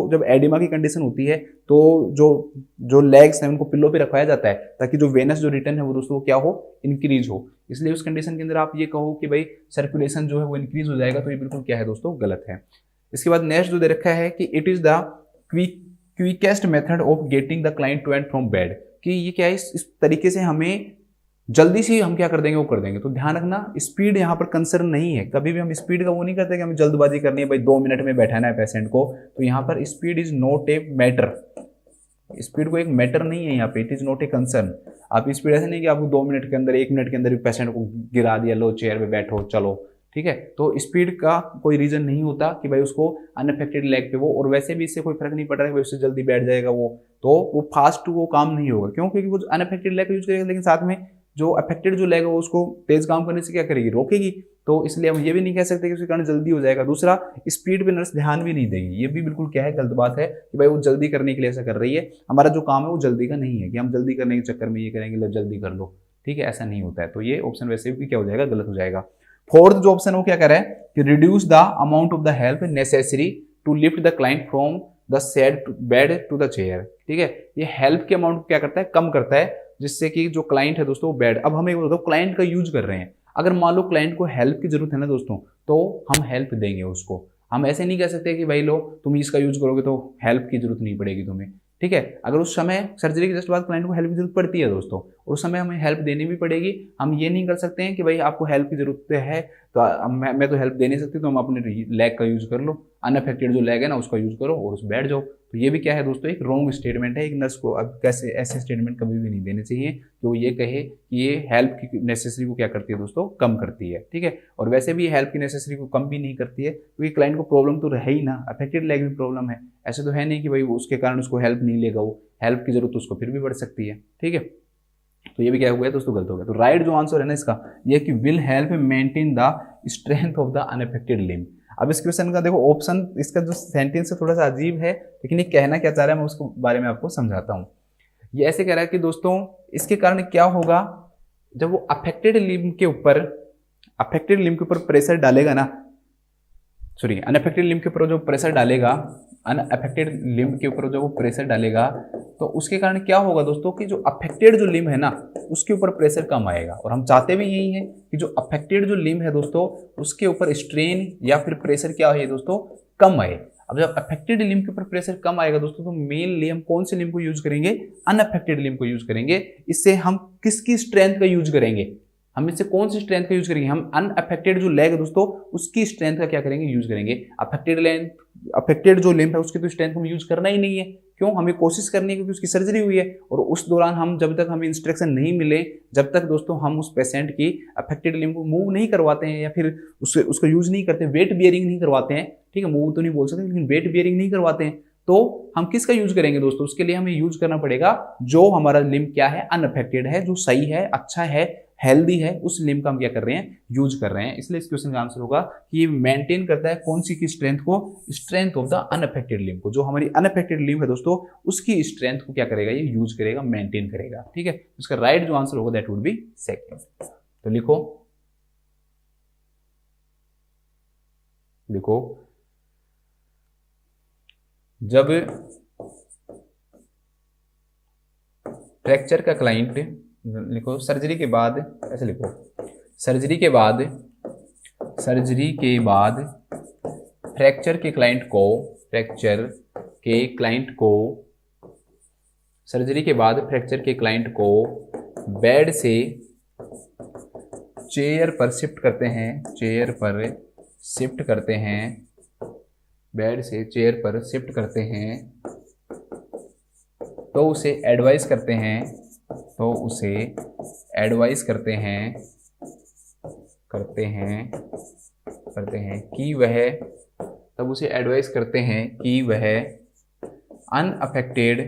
जब एडिमा की कंडीशन होती है तो जो लेग्स हैं उनको पिल्लो पे रखवाया जाता है ताकि जो वेनस जो रिटर्न है वो दोस्तों क्या हो, इंक्रीज हो। इसलिए उस कंडीशन के अंदर आप ये कहो कि भाई सर्कुलेशन जो है वो इंक्रीज हो जाएगा, तो ये बिल्कुल क्या है दोस्तों, गलत है। इसके बाद नेक्स्ट जो दे रखा है कि it is the quickest method of getting the client to and from bed, कि ये क्या है, इस तरीके से हमें जल्दी से हम क्या कर देंगे वो कर देंगे। तो ध्यान रखना स्पीड यहाँ पर कंसर्न नहीं है, कभी भी हम स्पीड का वो नहीं करते कि हमें जल्दबाजी करनी है भाई 2 मिनट में बैठाना है पेशेंट को। तो यहाँ पर speed is not a matter, speed को एक मैटर नहीं है यहाँ पे, it is not a concern. आप स्पीड ऐसे नहीं कि आपको 2 मिनट के अंदर 1 मिनट के अंदर पेशेंट को गिरा दिया, लो चेयर पे बैठो चलो। ठीक है, तो स्पीड का कोई रीजन नहीं होता कि भाई उसको अनअफेक्टेड लेग पे वो, और वैसे भी इससे कोई फर्क नहीं पड़ रहा है भाई उससे जल्दी बैठ जाएगा वो फास्ट वो काम नहीं होगा। क्यों, क्योंकि वो अनअफेक्टेड लेग यूज करेगा लेकिन साथ में जो अफेक्टेड जो लेग है वो उसको तेज काम करने से क्या करेगी, रोकेगी। तो इसलिए हम ये भी नहीं कह सकते कि उसके कारण जल्दी हो जाएगा। दूसरा, स्पीड पे नर्स ध्यान भी नहीं देगी, ये भी बिल्कुल क्या है, गलत बात है कि भाई वो जल्दी करने के लिए ऐसा कर रही है। हमारा जो काम है वो जल्दी का नहीं है कि हम जल्दी करने के चक्कर में ये करेंगे लो जल्दी कर लो। ठीक है, ऐसा नहीं होता है। तो ये ऑप्शन वैसे भी क्या हो जाएगा, गलत हो जाएगा। फोर्थ जो ऑप्शन वो क्या कह रहा है कि reduce the amount of the help necessary to lift the client from the said bed to the chair. ठीक है, ये हेल्प के अमाउंट को क्या करता है, कम करता है, जिससे कि जो क्लाइंट है दोस्तों बेड, अब हमें बताओ क्लाइंट का यूज कर रहे हैं, अगर मान लो क्लाइंट को हेल्प की जरूरत है ना दोस्तों तो हम हेल्प देंगे उसको। हम ऐसे नहीं कह सकते कि भाई लो तुम इसका यूज करोगे तो हेल्प की जरूरत नहीं पड़ेगी तुम्हें। ठीक है, अगर उस समय सर्जरी के जस्ट बाद क्लाइंट को हेल्प की जरूरत पड़ती है दोस्तों, उस समय हमें हेल्प देनी भी पड़ेगी। हम ये नहीं कर सकते हैं कि भाई आपको हेल्प की जरूरत है तो मैं तो हेल्प दे नहीं सकती तो हम अपने लेग का यूज कर लो, अनअफेक्टेड जो लेग है ना उसका यूज करो और उस बैठ जाओ। तो ये भी क्या है दोस्तों, एक रॉन्ग स्टेटमेंट है। एक नर्स को अब कैसे ऐसे स्टेटमेंट कभी भी नहीं देने चाहिए कि वो ये कहे कि ये हेल्प की नेसेसरी को क्या करती है दोस्तों, कम करती है। ठीक है, और वैसे भी हेल्प की नेसेसरी को कम भी नहीं करती है, क्योंकि क्लाइंट को प्रॉब्लम तो रहे ही ना, अफेक्टेड लेग में प्रॉब्लम है। ऐसे तो है नहीं कि भाई उसके कारण उसको हेल्प नहीं लेगा, वो हेल्प की जरूरत उसको फिर भी बढ़ सकती है। ठीक है, तो ये भी क्या हो गया दोस्तों, गलत हो गया। तो राइट जो आंसर है ना इसका ये कि will help maintain the strength of the unaffected limb. अब इस क्वेश्चन का देखो ऑप्शन, इसका जो सेंटेंस है थोड़ा सा अजीब है, लेकिन ये कहना क्या चाह रहा है मैं उसके बारे में आपको समझाता हूँ। ये ऐसे कह रहा है कि दोस्तों इसके कारण क्या होगा, जब वो अफेक्टेड लिम्ब के ऊपर प्रेशर डालेगा ना, सॉरी अनअफेक्टेड लिम्ब के ऊपर जो प्रेशर डालेगा, अनअफेक्टेड लिम्ब के ऊपर जो वो प्रेशर डालेगा तो उसके कारण क्या होगा दोस्तों कि जो अफेक्टेड जो लिम्ब है ना उसके ऊपर प्रेशर कम आएगा। और हम चाहते भी यही है कि जो अफेक्टेड जो लिम्ब है दोस्तों उसके ऊपर स्ट्रेन या फिर प्रेशर क्या है दोस्तों, कम आए। अब जब अफेक्टेड लिम्ब के ऊपर प्रेशर कम आएगा दोस्तों तो मेनली हम कौन से लिम्ब को यूज करेंगे, अनअफेक्टेड लिम्ब को यूज करेंगे। इससे हम किसकी स्ट्रेंथ का यूज करेंगे, हम इससे कौन सी स्ट्रेंथ का यूज करेंगे, हम अनअफेक्टेड जो लेग है दोस्तों उसकी स्ट्रेंथ का क्या करेंगे, यूज करेंगे। अफेक्टेड जो लिम्ब है उसकी तो स्ट्रेंथ हम यूज करना ही नहीं है। क्यों, हमें कोशिश करनी है क्योंकि उसकी सर्जरी हुई है और उस दौरान हम जब तक हमें इंस्ट्रक्शन नहीं मिले, जब तक दोस्तों हम उस पेशेंट की अफेक्टेड लिम्ब को मूव नहीं करवाते हैं या फिर उसको यूज नहीं करते, वेट बियरिंग नहीं करवाते हैं। ठीक है, मूव तो नहीं बोल सकते लेकिन वेट बियरिंग नहीं करवाते हैं, तो हम किसका यूज करेंगे दोस्तों, उसके लिए हमें यूज करना पड़ेगा जो हमारा लिम्ब क्या है, अनअफेक्टेड है, जो सही है, अच्छा है, हेल्दी है, उस लिम्ब का हम क्या कर रहे हैं, यूज कर रहे हैं। इसलिए इस क्वेश्चन का आंसर होगा कि ये मेंटेन करता है कौन सी की स्ट्रेंथ को, strength of the unaffected limb को। जो हमारी अनअफेक्टेड लिम्ब है दोस्तों उसकी स्ट्रेंथ को क्या करेगा, ये यूज करेगा, मेंटेन करेगा। ठीक है, इसका राइट जो आंसर होगा दैट वुड बी सेकंड। तो लिखो जब फ्रैक्चर का क्लाइंट, लिखो सर्जरी के बाद, ऐसे लिखो सर्जरी के बाद फ्रैक्चर के क्लाइंट को बेड से चेयर पर शिफ्ट करते हैं, तो उसे एडवाइस करते हैं, तो उसे एडवाइस करते हैं कि वह, तब उसे एडवाइस करते हैं कि वह अनअफेक्टेड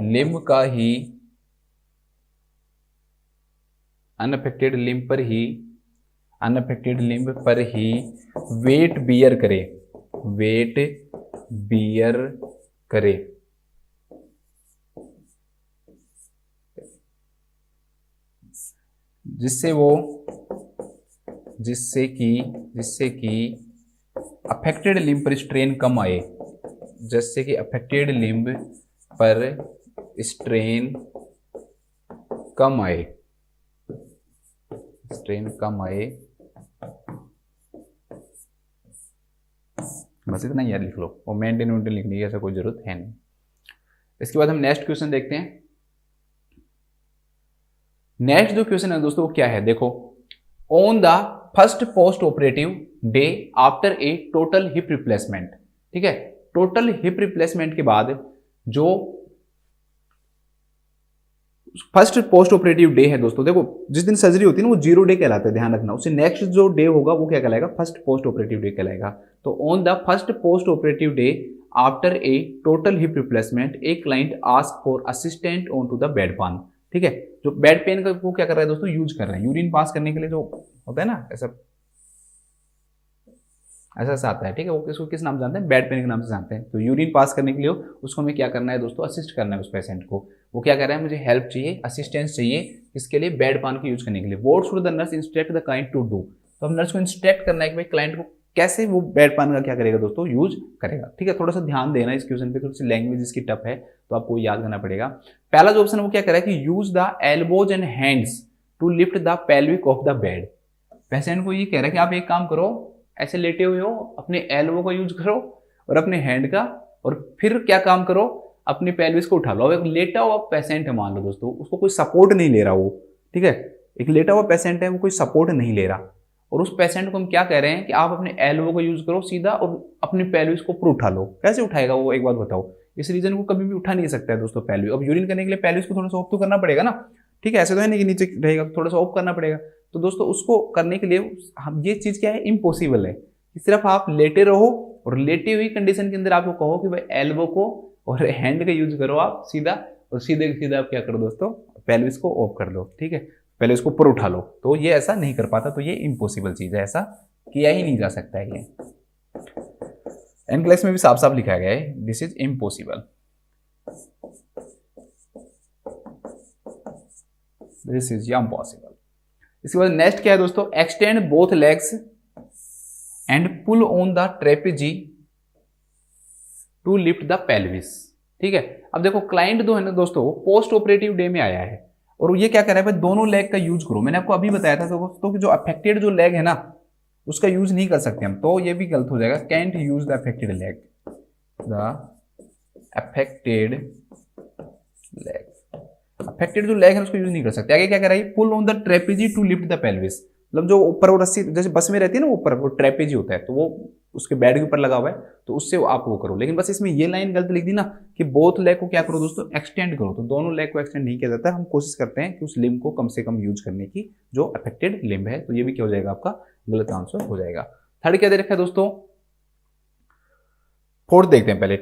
लिम्ब का ही, अनअफेक्टेड लिम्ब पर ही वेट बियर करे, जिससे कि अफेक्टेड लिम्ब पर स्ट्रेन कम आए, जिससे कि अफेक्टेड लिम्ब पर स्ट्रेन कम आए, बस इतना याद लिख लो, और मेंटेन लिखने की ऐसा कोई जरूरत है नहीं। इसके बाद हम नेक्स्ट क्वेश्चन देखते हैं। नेक्स्ट जो क्वेश्चन है दोस्तों वो क्या है, देखो, on the first post operative day after a total hip replacement, ठीक है, टोटल हिप रिप्लेसमेंट के बाद जो फर्स्ट पोस्ट ऑपरेटिव डे है दोस्तों, देखो जिस दिन सर्जरी होती है ना वो 0 डे कहलाता है, ध्यान रखना, उससे नेक्स्ट जो डे होगा वो क्या कहलाएगा, फर्स्ट पोस्ट ऑपरेटिव डे कहलाएगा। तो on the first post operative day after a total hip replacement a client ask for assistant on to the bed pan, ठीक है, जो बेड पेन का वो क्या कर रहा है दोस्तों, यूज कर रहे हैं, यूरिन पास करने के लिए जो होता है ना, ऐसा आता है, ठीक है, वो इसको किस नाम से जानते हैं, बेड पेन के नाम से जानते हैं। तो यूरिन पास करने के लिए उसको हमें क्या करना है दोस्तों, असिस्ट करना है उस पेशेंट को। वो क्या कर रहा है, मुझे हेल्प चाहिए, असिस्टेंस चाहिए, किसके लिए, बेड पान को यूज करने के लिए। What should the nurse instruct the client to do, तो हम नर्स को इंस्ट्रक्ट करना है कि भाई क्लाइंट को कैसे वो बेड पान का क्या करेगा दोस्तों, यूज करेगा, ठीक है। थोड़ा सा ध्यान देना इस क्वेश्चन पे, थोड़ी सी लैंग्वेज इसकी टफ है तो आपको याद करना पड़ेगा। पहला जो ऑप्शन वो क्या कर रहा है कि use the elbows and hands to lift the pelvic off the bed. Patient को ये कह रहा है कि आप एक काम करो, ऐसे लेटे हुए हो, अपने एल्बो का यूज करो और अपने हैंड का, और फिर क्या काम करो, अपनी पेल्विस को उठा लो। एक लेटा हुआ पेशेंट है मान लो दोस्तों, उसको कोई सपोर्ट नहीं ले रहा वो, ठीक है, एक लेटा हुआ पेशेंट है, वो कोई सपोर्ट नहीं ले रहा, और उस पेशेंट को हम क्या कह रहे हैं कि आप अपने एल्बो को यूज करो सीधा और अपनी पेल्विस को ऊपर उठा लो। कैसे उठाएगा वो, एक बात बताओ, इस रीजन को कभी भी उठा नहीं सकता है दोस्तों पेल्विस। अब यूरिन करने के लिए पेल्विस को थोड़ा सा ऑफ तो करना पड़ेगा ना, ठीक है, ऐसे तो है नहीं कि नीचे रहेगा, थोड़ा सा ऑफ करना पड़ेगा। तो दोस्तों उसको करने के लिए हम ये चीज क्या है, इम्पॉसिबल है कि सिर्फ आप लेटे रहो और लेटी हुई कंडीशन के अंदर आपको कहो कि भाई एल्बो को और हैंड का यूज करो आप सीधा, और सीधे सीधा आप क्या करो दोस्तों, पेल्विस को ऑफ कर लो, ठीक है, पहले इसको ऊपर उठा लो। तो ये ऐसा नहीं कर पाता, तो ये इम्पॉसिबल चीज है, ऐसा किया ही नहीं जा सकता है। ये एनक्लेक्स में भी साफ साफ लिखा गया है, this is impossible, this is impossible. इसके बाद नेक्स्ट क्या है दोस्तों, extend both legs and pull on the trapeze to lift the pelvis, ठीक है। अब देखो क्लाइंट जो है ना दोस्तों, पोस्ट ऑपरेटिव डे में आया है और ये क्या कर रहा है, भाई दोनों लेग का यूज करो। मैंने आपको अभी बताया था दोस्तों कि जो अफेक्टेड जो लेग है ना उसका यूज नहीं कर सकते हम, तो ये भी गलत हो जाएगा, can't use the affected leg, affected जो लेग है उसको यूज नहीं कर सकते। आगे क्या कर रहा है, pull on the trapeze to lift the pelvis, मतलब जो ऊपर वो रस्सी जैसे बस में रहती है ना, ऊपर वो ट्रेपेजी होता है, तो वो उसके बेड के ऊपर लगा हुआ है, तो उससे आप वो करो। लेकिन बस इसमें ये लाइन गलत लिख दी ना कि बोथ लेग को क्या करो दोस्तों, एक्सटेंड करो, तो दोनों लेग को एक्सटेंड नहीं किया जाता है। हम कोशिश करते हैं कि उस लिम्ब को कम से कम यूज करने की, जो अफेक्टेड लिम्ब है। तो ये भी क्या हो जाएगा, आपका गलत आंसर हो जाएगा। थर्ड क्या दे रखा है दोस्तों, फोर्थ देखते हैं पहले,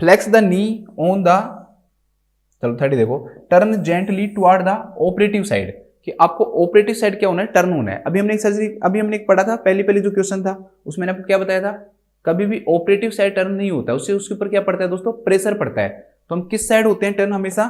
flex the knee on the, चलो थर्ड देखो, turn gently toward the operative side, कि आपको ऑपरेटिव साइड क्या होना है, टर्न होना है। अभी हमने एक सर्जरी, अभी हमने एक पढ़ा था, पहली जो क्वेश्चन था उसमें मैंने आपको क्या बताया था, कभी भी ऑपरेटिव साइड टर्न नहीं होता, उससे उसके ऊपर क्या पड़ता है दोस्तों, प्रेशर पड़ता है। तो हम किस साइड होते हैं टर्न, हमेशा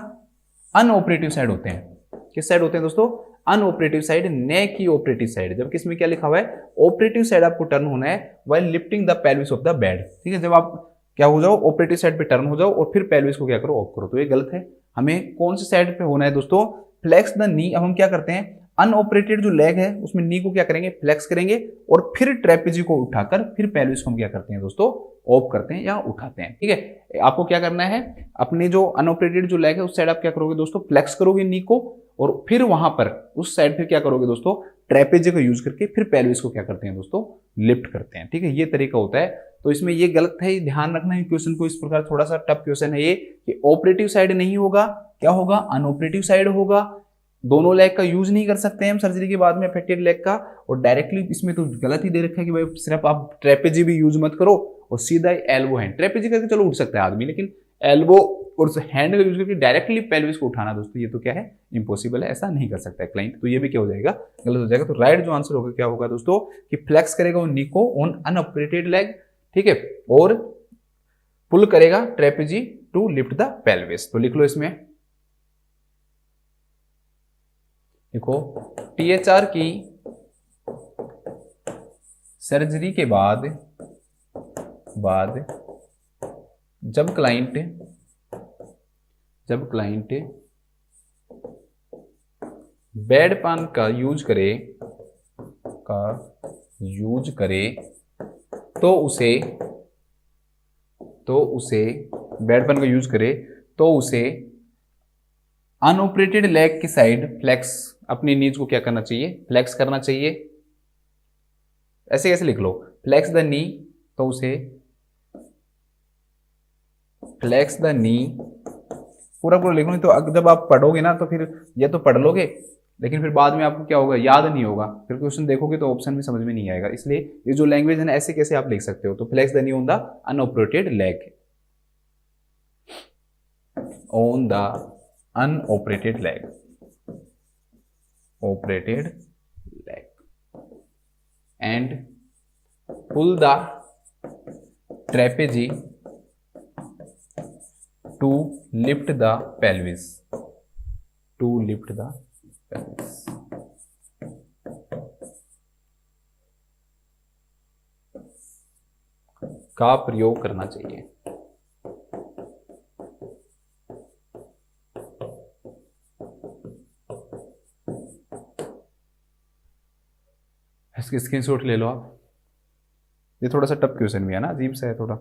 अनऑपरेटिव साइड होते हैं। किस साइड होते हैं दोस्तों, अनऑपरेटिव साइड, न की ऑपरेटिव साइड। जबकि इसमें क्या लिखा हुआ है, ऑपरेटिव साइड आपको टर्न होना है while lifting the pelvis of the bed, ठीक है। जब आप क्या हो जाओ, ऑपरेटिव साइड पे टर्न हो जाओ और फिर पेल्विस को क्या करो, ऑफ करो, तो ये गलत है। हमें कौन सी साइड पे होना है दोस्तों, फ्लेक्स द नी। अब हम क्या करते हैं, अनऑपरेटेड जो लेग है उसमें नी को क्या करेंगे, फ्लेक्स करेंगे, और फिर ट्रेपेजी को उठाकर फिर पेल्विस को हम क्या करते हैं दोस्तों, ऑफ करते हैं या उठाते हैं, ठीक है। आपको क्या करना है, अपने जो अनऑपरेटेड जो लेग है उस साइड आप क्या करोगे दोस्तों, फ्लेक्स करोगे नी को, और फिर वहां पर उस साइड फिर क्या करोगे दोस्तों, ट्रेपेजी को यूज करके फिर पेल्विस को क्या करते हैं दोस्तों, लिफ्ट करते हैं, ठीक है। ये तरीका होता है तो इसमें ये गलत है, ये ध्यान रखना है क्वेश्चन को। इस प्रकार थोड़ा सा टफ क्वेश्चन है ये कि ऑपरेटिव साइड नहीं होगा, क्या होगा, अनऑपरेटिव साइड होगा। दोनों लेग का यूज नहीं कर सकते हैं हम सर्जरी के बाद में अफेक्टेड लेग का। और डायरेक्टली इसमें तो गलत ही दे रखा है कि भाई सिर्फ आप ट्रेपेजी भी यूज मत करो और सीधा एल्बो हैंड। ट्रेपेजी करके चलो उठ सकता है आदमी, लेकिन एल्बो और हैंड का यूज करके डायरेक्टली पेल्विस को उठाना दोस्तों, ये तो क्या है, इम्पॉसिबल है, ऐसा नहीं कर सकता है क्लाइंट। तो ये भी क्या हो जाएगा, गलत हो जाएगा। तो राइट जो आंसर होगा क्या होगा दोस्तों कि फ्लेक्स करेगा वो नी को ऑन अनऑपरेटेड लेग, ठीक है, और पुल करेगा ट्रेपेजी टू लिफ्ट द पेल्विस। तो लिख लो इसमें, देखो THR की सर्जरी के बाद जब क्लाइंट बेड पान का यूज करे तो उसे बेड पान का यूज करे तो उसे अनऑपरेटेड लेग की साइड फ्लेक्स, अपनी नीज को क्या करना चाहिए, फ्लेक्स करना चाहिए। ऐसे कैसे लिख लो, फ्लेक्स द नी, तो उसे फ्लेक्स द नी पूरा लिख लो। तो जब आप पढ़ोगे ना तो फिर ये तो पढ़ लोगे, लेकिन फिर बाद में आपको क्या होगा, याद नहीं होगा, फिर क्वेश्चन देखोगे तो ऑप्शन भी समझ में नहीं आएगा। इसलिए ये जो लैंग्वेज है ना, ऐसे कैसे आप लिख सकते हो। तो flex the knee on the unoperated leg, on the unoperated leg, and pull the trapeze to lift the pelvis, का प्रयोग करना चाहिए। इसकी स्क्रीनशॉट ले लो आप। ये थोड़ा सा टफ क्वेश्चन भी है ना, अजीब सा है थोड़ा।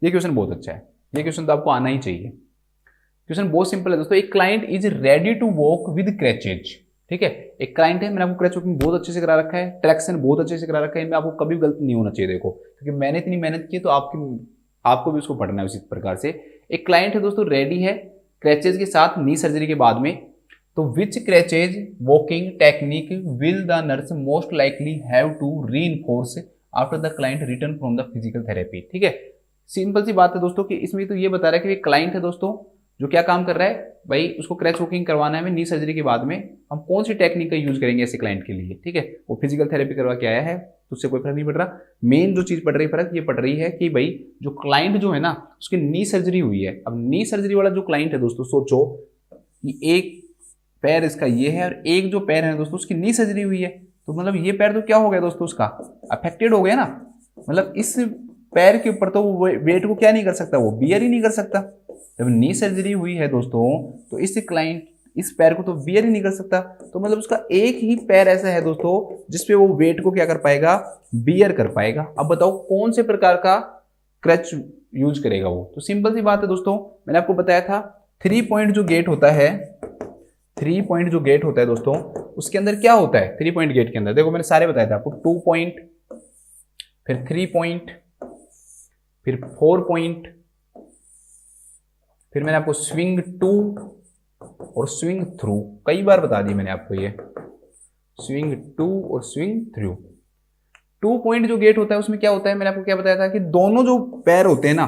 ये क्वेश्चन बहुत अच्छा है, ये क्वेश्चन तो आपको आना ही चाहिए। क्वेश्चन बहुत सिंपल है दोस्तों। एक client is ready to walk with crutches, ठीक है, एक क्लाइंट है, मैंने आपको क्रैच वॉकिंग बहुत अच्छे से करा रखा है, ट्रैक्शन बहुत अच्छे से करा रखा है, इनमें आपको कभी गलत नहीं होना चाहिए। देखो, क्योंकि मैंने इतनी मेहनत की तो आपको भी उसको पढ़ना है उसी प्रकार से। एक क्लाइंट है दोस्तों, रेडी है क्रैचेज के साथ नी सर्जरी के बाद में, तो which crutches walking technique will the nurse most likely have to reinforce after the client return from the physical therapy, ठीक है। सिंपल सी बात है दोस्तों कि इसमें तो ये बता रहा है कि क्लाइंट है दोस्तों जो क्या काम कर रहा है, भाई उसको क्रैच वॉकिंग करवाना है नी सर्जरी के बाद में, हम कौन सी टेक्निक का यूज करेंगे ऐसे क्लाइंट के लिए, ठीक है। वो फिजिकल थेरेपी करवा के आया है तो उससे कोई फर्क नहीं पड़ रहा। मेन जो चीज पड़ रही फर्क ये पड़ रही है कि भाई जो क्लाइंट जो है ना उसकी नी सर्जरी हुई है। अब नी सर्जरी वाला जो क्लाइंट है दोस्तों, सोचो कि एक पैर इसका ये है और एक जो पैर है दोस्तों उसकी नी सर्जरी हुई है, तो मतलब ये पैर तो क्या हो गया दोस्तों, उसका अफेक्टेड हो गया ना। मतलब इस पैर के ऊपर तो वो वेट को क्या नहीं कर सकता, वो बियर ही नहीं कर सकता। जब नी सर्जरी हुई है दोस्तों तो इस क्लाइंट इस पैर को तो बियर ही नहीं कर सकता, तो मतलब उसका एक ही पैर ऐसा है दोस्तों जिसपे वो वेट को क्या कर पाएगा, बियर कर पाएगा। अब बताओ कौन से प्रकार का क्रच यूज करेगा वो। तो सिंपल सी बात है दोस्तों, मैंने आपको बताया था 3 पॉइंट जो गेट होता है, 3 पॉइंट जो गेट होता है दोस्तों, उसके अंदर क्या होता है 3 पॉइंट गेट के अंदर, देखो मैंने सारे बताए थे आपको, 2 पॉइंट, फिर 3 पॉइंट, फिर 4 पॉइंट, फिर मैंने आपको स्विंग टू और स्विंग थ्रू कई बार बता दी मैंने आपको, ये स्विंग टू और स्विंग थ्रू। 2 पॉइंट जो गेट होता है उसमें क्या होता है, मैंने आपको क्या बताया था कि दोनों जो पैर होते हैं ना,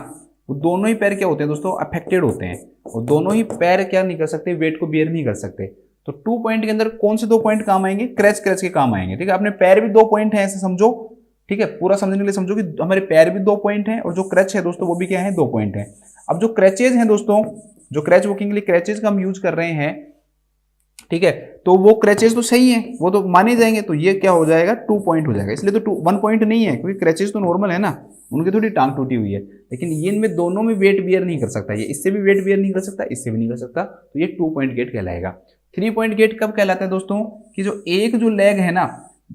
वो दोनों ही पैर क्या होते हैं दोस्तों, अफेक्टेड होते हैं, और दोनों ही पैर क्या नहीं कर सकते, वेट को बियर नहीं कर सकते। तो 2 पॉइंट के अंदर कौन से 2 पॉइंट काम आएंगे, क्रैच के काम आएंगे, ठीक है। अपने पैर भी 2 पॉइंट है ऐसे समझो, ठीक है, पूरा समझने के लिए समझो कि हमारे पैर भी 2 पॉइंट हैं और जो क्रच है दोस्तों वो भी क्या है, 2 पॉइंट है। अब जो क्रैचेज हैं दोस्तों, जो क्रैच वॉकिंग के लिए क्रैचेज का हम यूज कर रहे हैं, ठीक है, तो वो क्रैचेज तो सही है, वो तो माने जाएंगे, तो ये क्या हो जाएगा 2 पॉइंट हो जाएगा। इसलिए तो 1 पॉइंट नहीं है, क्योंकि क्रैचेज तो नॉर्मल है ना, उनकी थोड़ी टांग टूटी हुई है, लेकिन ये इनमें दोनों में वेट बियर नहीं कर सकता, ये इससे भी वेट बियर नहीं कर सकता, इससे भी नहीं कर सकता, तो ये 2 पॉइंट गेट कहलाएगा। 3 पॉइंट गेट कब कहलाता है दोस्तों, कि जो एक जो लेग है ना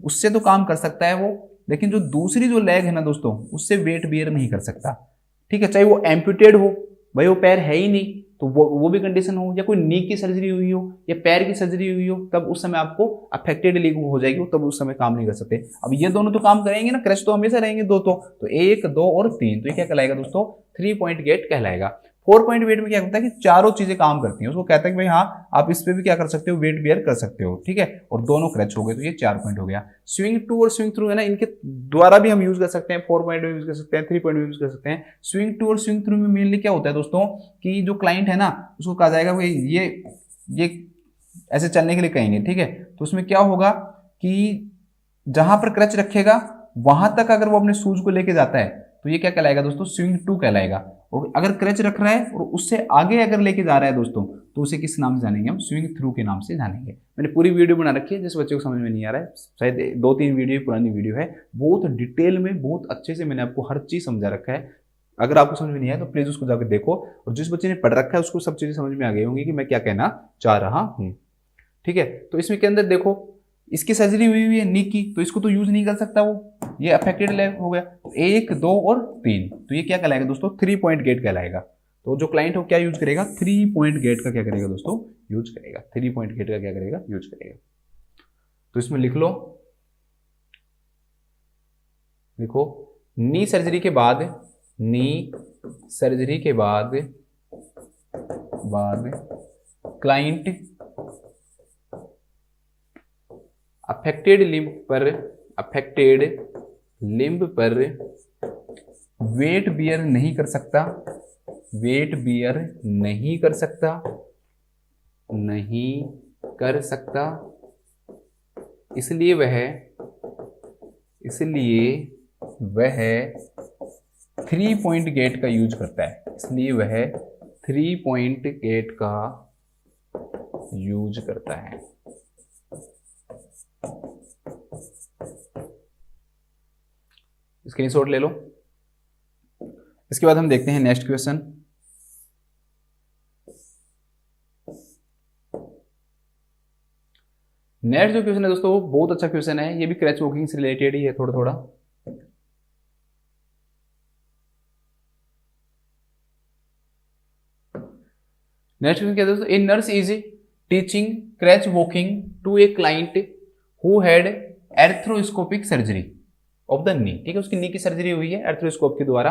उससे तो काम कर सकता है वो, लेकिन जो दूसरी जो लेग है ना दोस्तों उससे वेट बियर नहीं कर सकता, ठीक है, चाहे वो एम्पुटेड हो, भाई वो पैर है ही नहीं, तो वो भी कंडीशन हो, या कोई नी की सर्जरी हुई हो या पैर की सर्जरी हुई हो, तब उस समय आपको अफेक्टेड लीग हो जाएगी, तब उस समय काम नहीं कर सकते। अब ये दोनों तो काम करेंगे ना, क्रच तो हमेशा रहेंगे दो, तो 1, 2 और 3, तो ये क्या कहलाएगा दोस्तों, 3 पॉइंट गेट कहलाएगा। 4 पॉइंट वेट में क्या होता है कि चारों चीजें काम करती हैं, उसको कहते हैं कि भाई हाँ आप इस पे भी क्या कर सकते हो, वेट बेयर कर सकते हो, ठीक है, और दोनों क्रच हो गए, तो ये 4 पॉइंट हो गया। स्विंग टू और स्विंग थ्रू है ना, इनके द्वारा भी हम यूज कर सकते हैं, 4 पॉइंट में यूज कर सकते हैं, 3 पॉइंट में यूज कर सकते हैं। स्विंग टू और स्विंग थ्रू में मेनली क्या होता है दोस्तों, कि जो क्लाइंट है ना उसको कहा जाएगा भाई ये ऐसे चलने के लिए कहेंगे, ठीक है, तो उसमें क्या होगा कि जहां पर क्रच रखेगा वहां तक अगर वो अपने शूज को लेके जाता है तो ये क्या कहलाएगा दोस्तों, स्विंग टू कहलाएगा। और अगर क्रच रख रहा है और उससे आगे अगर लेके जा रहा है दोस्तों, तो उसे किस नाम से जानेंगे हम, स्विंग थ्रू के नाम से जानेंगे। मैंने पूरी वीडियो बना रखी है, जिस बच्चे को समझ में नहीं आ रहा है, शायद 2-3 वीडियो पुरानी वीडियो है, बहुत डिटेल में बहुत अच्छे से मैंने आपको हर चीज समझा रखा है। अगर आपको समझ में नहीं आया तो प्लीज उसको जाकर देखो, और जिस बच्चे ने पढ़ रखा है उसको सब चीजें समझ में आ गई होंगी कि मैं क्या कहना चाह रहा हूँ, ठीक है। तो इसमें के अंदर देखो, इसकी सर्जरी हुई है नी की, तो इसको तो यूज नहीं कर सकता वो, ये अफेक्टेड लेग हो गया। 1, 2 और 3, तो ये क्या कहलाएगा दोस्तों, 3 पॉइंट गेट कहलाएगा। तो जो क्लाइंट हो क्या यूज करेगा, 3 पॉइंट गेट का क्या करेगा दोस्तों, यूज करेगा, 3 पॉइंट गेट का क्या करेगा, यूज करेगा। तो इसमें लिख लो, देखो नी सर्जरी के बाद, नी सर्जरी के बाद क्लाइंट अफेक्टेड लिम्ब पर वेट बियर नहीं कर सकता, इसलिए वह 3 पॉइंट गेट का यूज करता है, इसलिए वह 3 पॉइंट गेट का यूज करता है। स्क्रीनशॉट ले लो। इसके बाद हम देखते हैं नेक्स्ट क्वेश्चन। नेक्स्ट जो क्वेश्चन है दोस्तों वो बहुत अच्छा क्वेश्चन है, ये भी क्रच वॉकिंग से रिलेटेड ही है थोड़ा थोड़ा। नेक्स्ट क्वेश्चन क्या है दोस्तों, a nurse is teaching crutch walking to a client who had arthroscopic surgery of the knee, ठीक है, उसकी नी की सर्जरी हुई है एर्थ्रोस्कोप के द्वारा।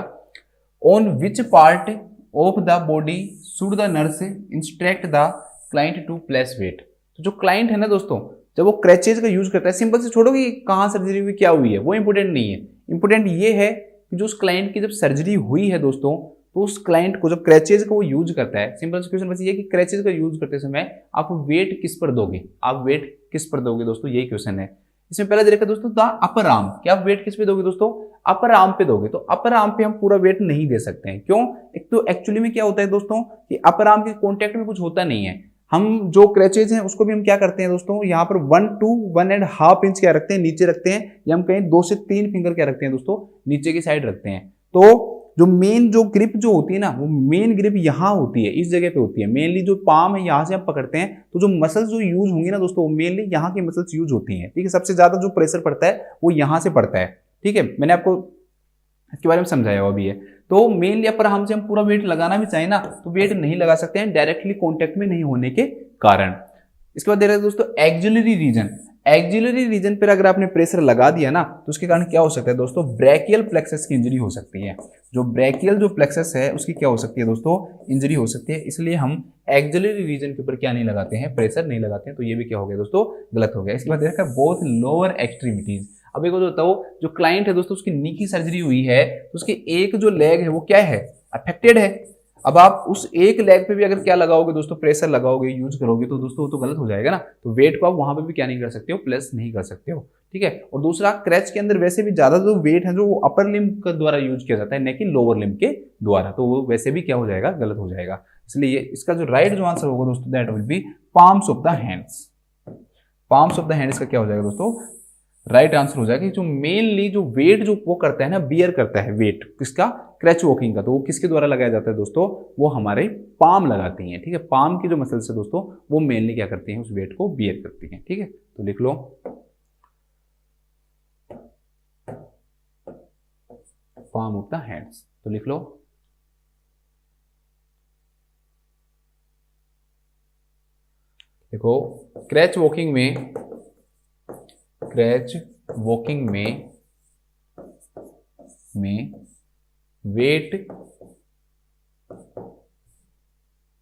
On which part of the body should the nurse instruct the client to place weight. तो जो क्लाइंट है ना दोस्तों, जब वो क्रैचेज का यूज करता है, सिंपल से छोड़ो कि कहाँ सर्जरी हुई क्या हुई है, वो इंपॉर्टेंट नहीं है। इंपॉर्टेंट ये है कि जो उस क्लाइंट की जब सर्जरी हुई है दोस्तों, तो उस क्लाइंट को जब क्रैचेज का वो यूज करता है, सिंपल से क्वेश्चन बस ये कि क्रैचेज का यूज करते समय आप वेट किस पर दोगे, दोस्तों, यही क्वेश्चन है। इसमें पहले देखा दोस्तों द अपर आर्म, क्या आप वेट किस पे दोगे दोस्तों, अपर आर्म पे दोगे। तो अपर आर्म पे हम पूरा वेट नहीं दे सकते हैं, क्यों, एक तो एक्चुअली में क्या होता है दोस्तों कि अपर आर्म के कॉन्टेक्ट में कुछ होता नहीं है। हम जो क्रैचेज हैं उसको भी हम क्या करते हैं दोस्तों, यहाँ पर 1 to 1.5 इंच क्या रखते हैं, नीचे रखते हैं, या हम कहें 2 से 3 फिंगर क्या रखते हैं दोस्तों, नीचे की साइड रखते हैं। तो जो मेन जो ग्रिप जो होती है ना, वो मेन ग्रिप यहाँ होती है, इस जगह पे होती है। मेनली जो पाम है यहाँ से हम पकड़ते हैं, तो जो मसल्स जो यूज होंगी ना दोस्तों, मेनली यहाँ की मसल्स यूज होती हैं, ठीक है। सबसे ज्यादा जो प्रेशर पड़ता है वो यहाँ से पड़ता है, ठीक है, मैंने आपको इसके बारे में समझाया हुआ भी है। तो मेनली अपर आर्म से हम पूरा वेट लगाना भी चाहे ना तो वेट नहीं लगा सकते हैं, डायरेक्टली कॉन्टेक्ट में नहीं होने के कारण। इसके बाद दे रहे हैं दोस्तों एक्सिलरी रीजन पर अगर आपने प्रेशर लगा दिया ना, तो उसके कारण क्या हो सकता है दोस्तों, ब्रैकियल प्लेक्सस की इंजरी हो सकती है। जो ब्रैकियल जो प्लेक्सस है उसकी क्या हो सकती है दोस्तों, इंजरी हो सकती है। इसलिए हम एक्सिलरी रीजन के ऊपर क्या नहीं लगाते हैं, प्रेशर नहीं लगाते हैं। तो ये भी क्या हो गया दोस्तों, गलत हो गया। इसके बाद देखा बोथ लोअर एक्सट्रीमिटीज। अब एक बताओ, जो क्लाइंट है दोस्तों उसकी नी की सर्जरी हुई है, तो उसके एक जो लेग है वो क्या है, अफेक्टेड है। अब आप उस एक लेग पे भी अगर क्या लगाओगे दोस्तों, प्रेशर लगाओगे, यूज करोगे, तो दोस्तों वो तो गलत हो जाएगा ना। तो वेट को आप वहां पे भी क्या नहीं कर सकते हो, प्लस नहीं कर सकते हो, ठीक है। और दूसरा, क्रैच के अंदर वैसे भी ज्यादा जो वेट है जो वो अपर लिम्ब के द्वारा यूज किया जाता है, न कि लोअर लिम्ब के द्वारा, तो वो वैसे भी क्या हो जाएगा, गलत हो जाएगा। इसलिए इसका जो राइट जो आंसर होगा दोस्तों, that will be palms of the hands. Palms of the hands का क्या हो जाएगा दोस्तों, राइट आंसर हो जाएगा। जो मेनली जो वेट जो वो करता है ना, बियर करता है वेट किसका, क्रैच वॉकिंग का, तो वो किसके द्वारा लगाया जाता है दोस्तों, वो हमारे पाम लगाती हैं, ठीक है। पाम की जो मसल्स है दोस्तों वो मेनली क्या करती हैं, उस वेट को बियर करती हैं, ठीक है। तो लिख लो पाम ऑफ द हैंड्स, तो लिख लो देखो क्रैच वॉकिंग में वेट,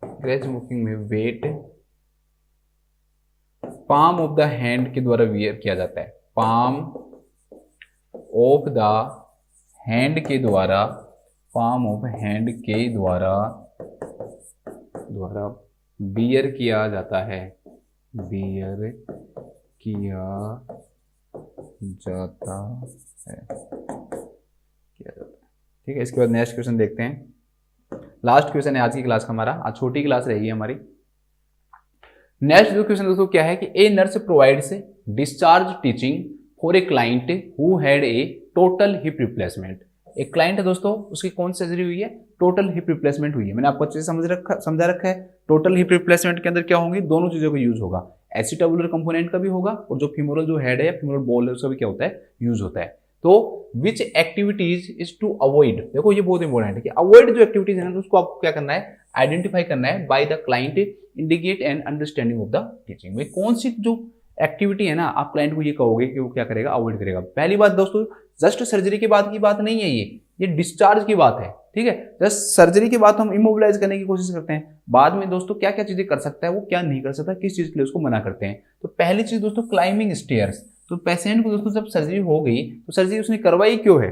क्रैच वॉकिंग में weight palm of the hand के द्वारा वियर किया जाता है। पाम ऑफ द हैंड के द्वारा, पाम ऑफ हैंड के द्वारा बियर किया जाता है, बियर किया जाता है, ठीक है। इसके बाद नेक्स्ट क्वेश्चन देखते हैं। लास्ट क्वेश्चन है आज की क्लास का हमारा, आज छोटी क्लास रहेगी हमारी। नेक्स्ट जो क्वेश्चन दोस्तों क्या है कि a nurse provides discharge teaching for a client who had a total hip replacement. एक क्लाइंट है दोस्तों, उसकी कौन सी सर्जरी हुई है? टोटल हिप रिप्लेसमेंट हुई है। मैंने आपको अच्छे से समझा रखा है। टोटल हिप रिप्लेसमेंट के अंदर क्या होंगी? दोनों चीजों का यूज होगा, एसिटाबुलर कंपोनेंट का भी होगा और जो फीमोरल जो हेड है, फीमोरल बॉल है, उसका भी क्या होता है? यूज होता है। तो विच एक्टिविटीज इज टू अवॉइड, देखो ये बहुत इंपॉर्टेंट है कि अवॉइड जो एक्टिविटीज है ना, उसको आपको क्या करना है? आइडेंटिफाई करना है by the client indicate and understanding of the teaching. में कौन सी जो एक्टिविटी है ना, आप क्लाइंट को ये कहोगे कि वो क्या करेगा? अवॉइड करेगा। पहली बात दोस्तों, जस्ट सर्जरी के बाद की बात नहीं है, ये डिस्चार्ज की बात है, ठीक है। जस्ट सर्जरी के बाद हम इमोबिलाइज करने की कोशिश करते हैं, बाद में दोस्तों क्या क्या चीजें कर सकता है वो, क्या नहीं कर सकता, किस चीज के लिए उसको मना करते हैं। तो पहली चीज दोस्तों क्लाइंबिंग स्टेयर्स। तो पेशेंट को दोस्तों जब सर्जरी हो गई तो सर्जरी उसने करवाई क्यों है?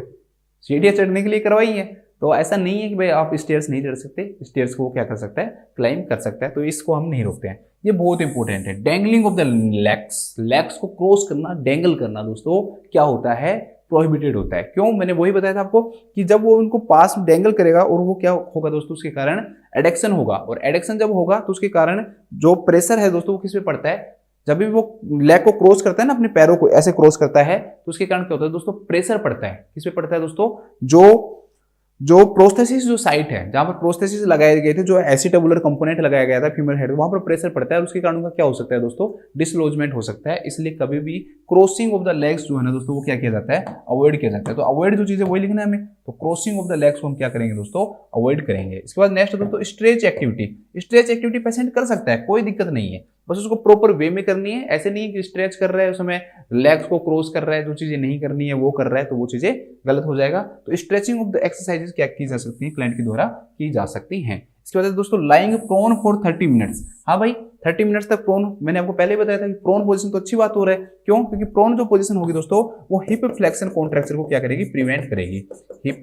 सीढ़ियां चढ़ने के लिए करवाई है। तो ऐसा नहीं है कि भाई आप स्टेयर्स नहीं चढ़ सकते, स्टेयर्स को क्या कर सकता है? क्लाइंब कर सकता है। तो इसको हम नहीं रोकते हैं, ये बहुत इंपॉर्टेंट है। Dangling of the legs, legs को क्रॉस करना, डेंगल करना दोस्तों क्या होता है? प्रोहिबिटेड होता है। क्यों? मैंने वही बताया था आपको कि जब वो उनको पास डेंगल करेगा और वो क्या होगा दोस्तों? उसके कारण एडेक्शन होगा, और एडेक्शन जब होगा तो उसके कारण जो प्रेशर है दोस्तों वो किस पे पड़ता है? जब भी वो लेग को क्रॉस करता है ना, अपने पैरों को ऐसे क्रॉस करता है, तो उसके कारण क्या होता है दोस्तों? प्रेशर पड़ता है। किस पे पड़ता है दोस्तों? जो प्रोस्थेसिस जो साइट है, जहां पर प्रोस्थेसिस लगाए गए थे, जो एसिटाबुलर कंपोनेंट लगाया गया था फीमेल हेड, वहां पर प्रेशर पड़ता है और उसके कारण उनका क्या हो सकता है दोस्तों? डिसलॉजमेंट हो सकता है। इसलिए कभी भी क्रॉसिंग ऑफ द लेग्स जो है ना दोस्तों, वो क्या किया जाता है? अवॉइड किया जाता है। तो अवॉइड जो चीज है वही लिखना है हमें। तो क्रॉसिंग ऑफ द लेग्स को हम क्या करेंगे दोस्तों? अवॉइड करेंगे। इसके बाद नेक्स्ट दोस्तों stretch activity. Stretch activity patient कर सकता है, कोई दिक्कत नहीं है, बस उसको प्रॉपर वे में करनी है। ऐसे नहीं कि स्ट्रेच कर रहा है उस समय लेग्स को क्रॉस कर रहा है, जो चीजें नहीं करनी है वो कर रहा है, तो वो चीजें गलत हो जाएगा। तो स्ट्रेचिंग ऑफ द एक्सरसाइजेस क्या की जा सकती है? क्लाइंट के द्वारा की जा सकती हैं। इसके बाद दोस्तों लाइंग प्रोन फॉर 30 मिनट्स। हाँ भाई 30 मिनट्स तक प्रोन, मैंने आपको पहले बताया था कि प्रोन पोजीशन तो अच्छी बात हो रहा है। क्यों? क्योंकि प्रोन जो पोजीशन होगी दोस्तों, वो हिप फ्लेक्शन कॉन्ट्रैक्चर को क्या करेगी? प्रिवेंट करेगी। हिप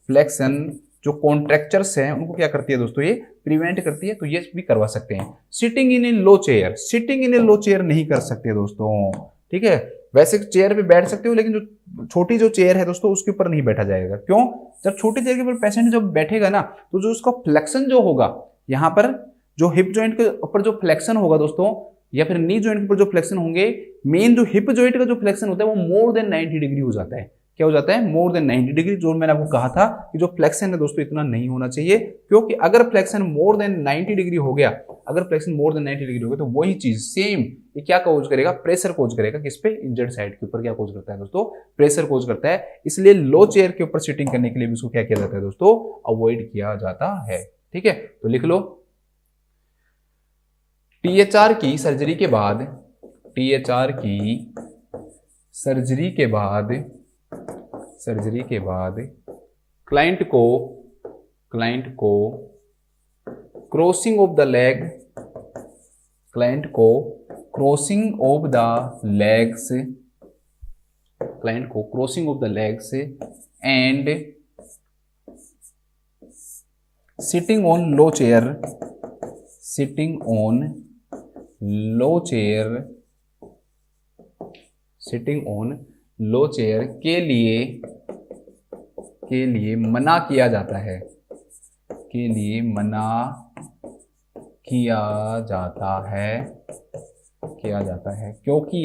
फ्लेक्शन जो कॉन्ट्रैक्चर्स हैं उनको क्या करती है दोस्तों? ये प्रिवेंट करती है। तो ये भी करवा सकते हैं। Sitting in A low chair, sitting in A low chair नहीं कर सकते दोस्तों, ठीक है। वैसे चेयर पे बैठ सकते हो, लेकिन जो छोटी जो चेयर है दोस्तों उसके ऊपर नहीं बैठा जाएगा। क्यों? जब छोटी चेयर के ऊपर पेशेंट जब बैठेगा ना, तो जो उसका फ्लेक्शन जो होगा, यहाँ पर जो हिप जॉइंट के ऊपर जो फ्लेक्शन होगा दोस्तों, या फिर नी जॉइंट के ऊपर जो फ्लेक्शन होंगे, मेन जो हिप जॉइंट का जो फ्लेक्शन होता है वो मोर देन 90 डिग्री हो जाता है। क्या हो जाता है? More than 90 degree. जो मैंने आपको कहा था कि जो फ्लेक्शन है दोस्तों इतना नहीं होना चाहिए, क्योंकि अगर फ्लेक्शन मोर देन 90 डिग्री हो गया, अगर फ्लेक्शन मोर देन 90 डिग्री हो गया, तो वही चीज सेम ये क्या कोज करेगा? प्रेशर कोज करेगा। किस पे? इंजर्ड साइड के ऊपर क्या कोज करता है दोस्तों? प्रेशर कोज करता है। इसलिए लो चेयर के ऊपर सिटिंग करने के लिए भी उसको क्या किया जाता है दोस्तों? अवॉइड किया जाता है, ठीक है। तो लिख लो, THR की सर्जरी के बाद, THR की सर्जरी के बाद क्लाइंट को crossing of the leg, client को crossing of the legs, client को crossing of the legs and sitting on low chair, sitting on low chair, sitting on low chair के लिए मना किया जाता है, के लिए मना किया जाता है, क्योंकि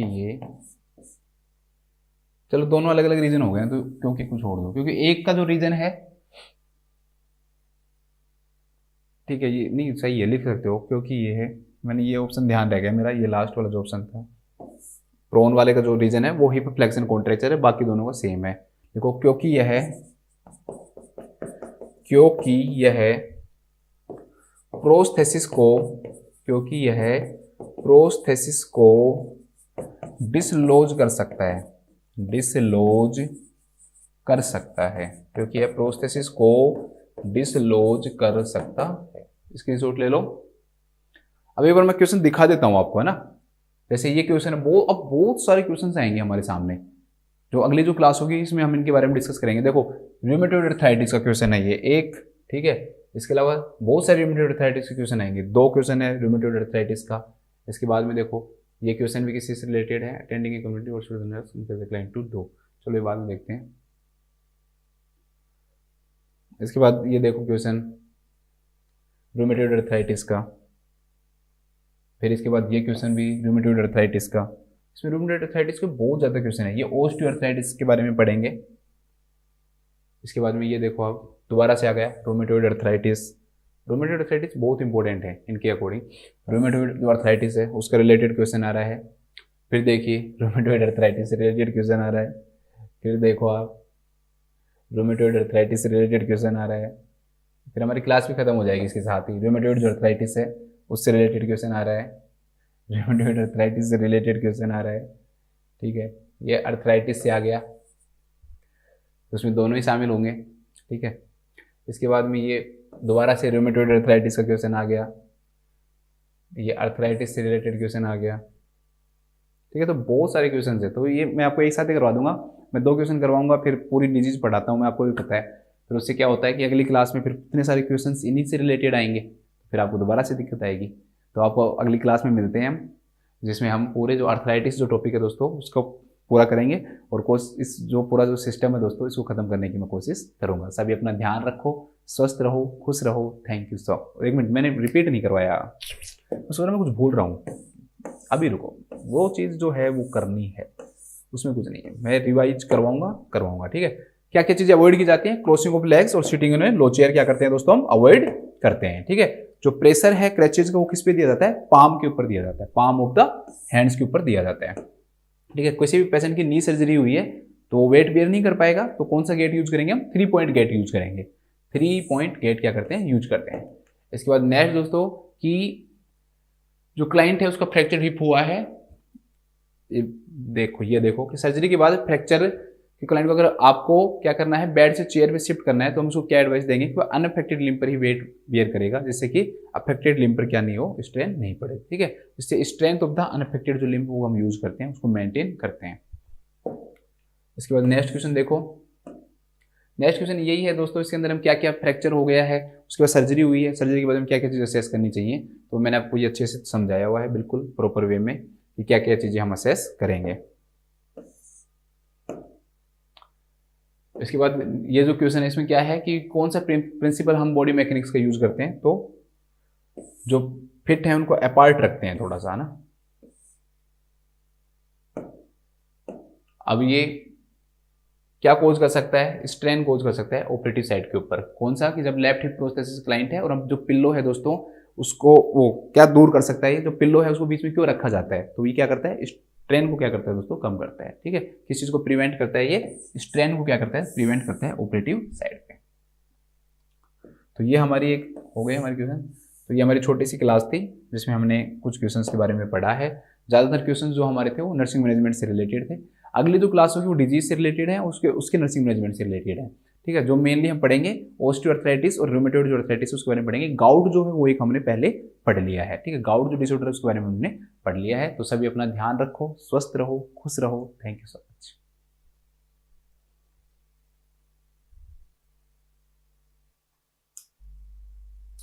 ये चलो दोनों अलग अलग रीजन हो गए हैं, तो क्योंकि कुछ छोड़ दो, क्योंकि एक का जो रीजन है, ठीक है, ये नहीं सही है, लिख सकते हो क्योंकि ये है। मैंने ये ऑप्शन ध्यान रह गया मेरा, ये लास्ट वाला जो ऑप्शन था, प्रोन वाले का जो रीजन है वो हिप फ्लेक्शन कॉन्ट्रैक्चर है, बाकी दोनों का सेम है। देखो क्योंकि यह प्रोस्थेसिस को, क्योंकि यह प्रोस्थेसिस को डिसलॉज कर सकता है, डिसलॉज कर सकता है, क्योंकि यह प्रोस्थेसिस को डिसलॉज कर सकता है। स्क्रीनशॉट ले लो। अब एक बार मैं क्वेश्चन दिखा देता हूं आपको, है ना। जैसे ये क्वेश्चन है, अब बहुत सारे क्वेश्चन आएंगे हमारे सामने, जो अगली जो क्लास होगी इसमें हम इनके बारे में डिस्कस करेंगे। देखो रूमेटॉइड अर्थराइटिस का क्वेश्चन है ये एक, ठीक है। इसके अलावा बहुत सारे रूमेटॉइड अर्थराइटिस के क्वेश्चन आएंगे, 2 क्वेश्चन है रूमेटॉइड अर्थराइटिस का। इसके बाद में देखो ये क्वेश्चन भी किसी से रिलेटेड है, अटेंडिंग ए कम्युनिटी और क्लाइंट टू दो, चलो ये बाद में देखते हैं। इसके बाद ये देखो क्वेश्चन रूमेटॉइड अर्थराइटिस का, फिर इसके बाद ये क्वेश्चन भी रूमेटॉइड अर्थराइटिस का। इसमें रूमेटॉइड अर्थराइटिस के बहुत ज़्यादा क्वेश्चन है, ये ऑस्टियोआर्थराइटिस के बारे में पढ़ेंगे। इसके बाद में ये देखो आप दोबारा से आ गया रूमेटॉइड अर्थराइटिस। रूमेटॉइड अर्थराइटिस बहुत इंपॉर्टेंट है इनके अकॉर्डिंग, रूमेटॉइड जो अर्थराइटिस है उसका रिलेटेड क्वेश्चन आ रहा है। फिर देखिए रूमेटॉइड अर्थराइटिस से रिलेटेड क्वेश्चन आ रहा है, फिर देखो आप रूमेटॉइड अर्थराइटिस से रिलेटेड क्वेश्चन आ रहा है, फिर हमारी क्लास भी खत्म हो जाएगी इसके साथ ही। रूमेटॉइड जो अर्थराइटिस है उससे रिलेटेड क्वेश्चन आ रहा है, रूमेटॉइड अर्थराइटिस से रिलेटेड क्वेश्चन आ रहा है, ठीक है। ये अर्थराइटिस से आ गया, तो उसमें दोनों ही शामिल होंगे, ठीक है। इसके बाद में ये दोबारा से रूमेटॉइड अर्थराइटिस का क्वेश्चन आ गया, ये अर्थराइटिस से रिलेटेड क्वेश्चन आ गया, ठीक है। तो बहुत सारे क्वेश्चन है, तो ये मैं आपको एक साथ ही करवा दूंगा। मैं 2 क्वेश्चन करवाऊंगा, फिर पूरी डिजीज पढ़ाता हूँ मैं, आपको भी पता है। फिर उससे क्या होता है कि अगली क्लास में फिर इतने सारे क्वेश्चन इन्हीं से रिलेटेड आएंगे, फिर आपको दोबारा से दिक्कत आएगी। तो आपको अगली क्लास में मिलते हैं हम, जिसमें हम पूरे जो अर्थराइटिस जो टॉपिक है दोस्तों उसको पूरा करेंगे, और इस जो पूरा जो सिस्टम है दोस्तों इसको खत्म करने की मैं कोशिश करूंगा। सभी अपना ध्यान रखो, स्वस्थ रहो, खुश रहो। Thank you so. एक मिनट, मैंने रिपीट नहीं करवाया, उस मैं कुछ भूल रहा हूँ, अभी रुको। वो चीज़ जो है वो करनी है, उसमें कुछ नहीं है, मैं रिवाइज करवाऊंगा, ठीक है। क्या क्या चीज़ें अवॉइड की जाती हैं? क्रॉसिंग ऑफ लेग्स और सिटिंग इन लो चेयर क्या करते हैं दोस्तों, हम अवॉइड करते हैं, ठीक है। जो प्रेशर है क्रैचेज का वो किस पे दिया जाता है? पाम के ऊपर दिया जाता है, पाम ऑफ द हैंड्स के ऊपर दिया जाता है, ठीक है। किसी भी पेशेंट की नी सर्जरी हुई है तो वो वेट बेयर नहीं कर पाएगा, तो कौन सा गेट यूज करेंगे हम? 3 पॉइंट गेट यूज करेंगे। 3 पॉइंट गेट क्या करते हैं? यूज करते हैं। इसके बाद नेक्स्ट दोस्तों कि जो क्लाइंट है उसका फ्रैक्चर हिप हुआ है, ये देखो कि सर्जरी के बाद फ्रैक्चर कि क्लाइंट को अगर आपको क्या करना है, बेड से चेयर पे शिफ्ट करना है, तो हम उसको क्या एडवाइस देंगे कि वो अनअफेक्टेड लिम्ब पर ही वेट बियर करेगा, जिससे कि अफेक्टेड लिम्ब पर क्या नहीं हो, स्ट्रेन नहीं पड़े, ठीक है। इससे स्ट्रेंथ ऑफ द अनअफेक्टेड जो लिम्ब वो हम यूज करते हैं उसको मेंटेन करते हैं। इसके बाद नेक्स्ट क्वेश्चन देखो, नेक्स्ट क्वेश्चन यही है दोस्तों, इसके अंदर हम क्या क्या फ्रैक्चर हो गया है, उसके बाद सर्जरी हुई है, सर्जरी के बाद हम क्या क्या चीज़ असेस करनी चाहिए, तो मैंने आपको ये अच्छे से समझाया हुआ है बिल्कुल प्रॉपर वे में कि क्या क्या चीज़ें हम असेस करेंगे। इसके बाद ये जो क्वेश्चन है इसमें क्या है कि कौन सा प्रिंसिपल हम बॉडी मैकेनिक्स का यूज करते हैं, तो जो फिट है उनको अपार्ट रखते हैं थोड़ा सा ना। अब ये क्या कोज कर सकता है? स्ट्रेन कोज कर सकता है ऑपरेटिव साइड के ऊपर। कौन सा? कि जब लेफ्ट हिप प्रोस्थेसिस क्लाइंट है और हम जो पिल्लो है दोस्तों उसको वो क्या दूर कर सकता है, जो पिल्लो है उसको बीच में क्यों रखा जाता है, तो ये क्या करता है? स्ट्रेन को क्या करता है दोस्तों? कम करता है, ठीक है। किस चीज को प्रिवेंट करता है? ये स्ट्रेन को क्या करता है? प्रिवेंट करता है ऑपरेटिव साइड पे। तो ये हमारी एक हो गई हमारी क्वेश्चन। तो ये हमारी छोटी सी क्लास थी जिसमें हमने कुछ क्वेश्चंस के बारे में पढ़ा है। ज़्यादातर क्वेश्चंस जो हमारे थे वो नर्सिंग मैनेजमेंट से रिलेटेड थे। अगली जो क्लास होगी वो डिजीज से रिलेटेड है, उसके नर्सिंग मैनेजमेंट से रिलेटेड है, ठीक है। जो मेनली हम पढ़ेंगे ऑस्टियोआर्थराइटिस और रूमेटॉइड जो अर्थराइटिस उसके बारे में पढ़ेंगे। गाउट जो है वो एक हमने पहले पढ़ लिया है, ठीक है। गाउट जो डिसऑर्डर है उसके बारे में हमने पढ़ लिया है। तो सभी अपना ध्यान रखो, स्वस्थ रहो, खुश रहो। Thank you sir.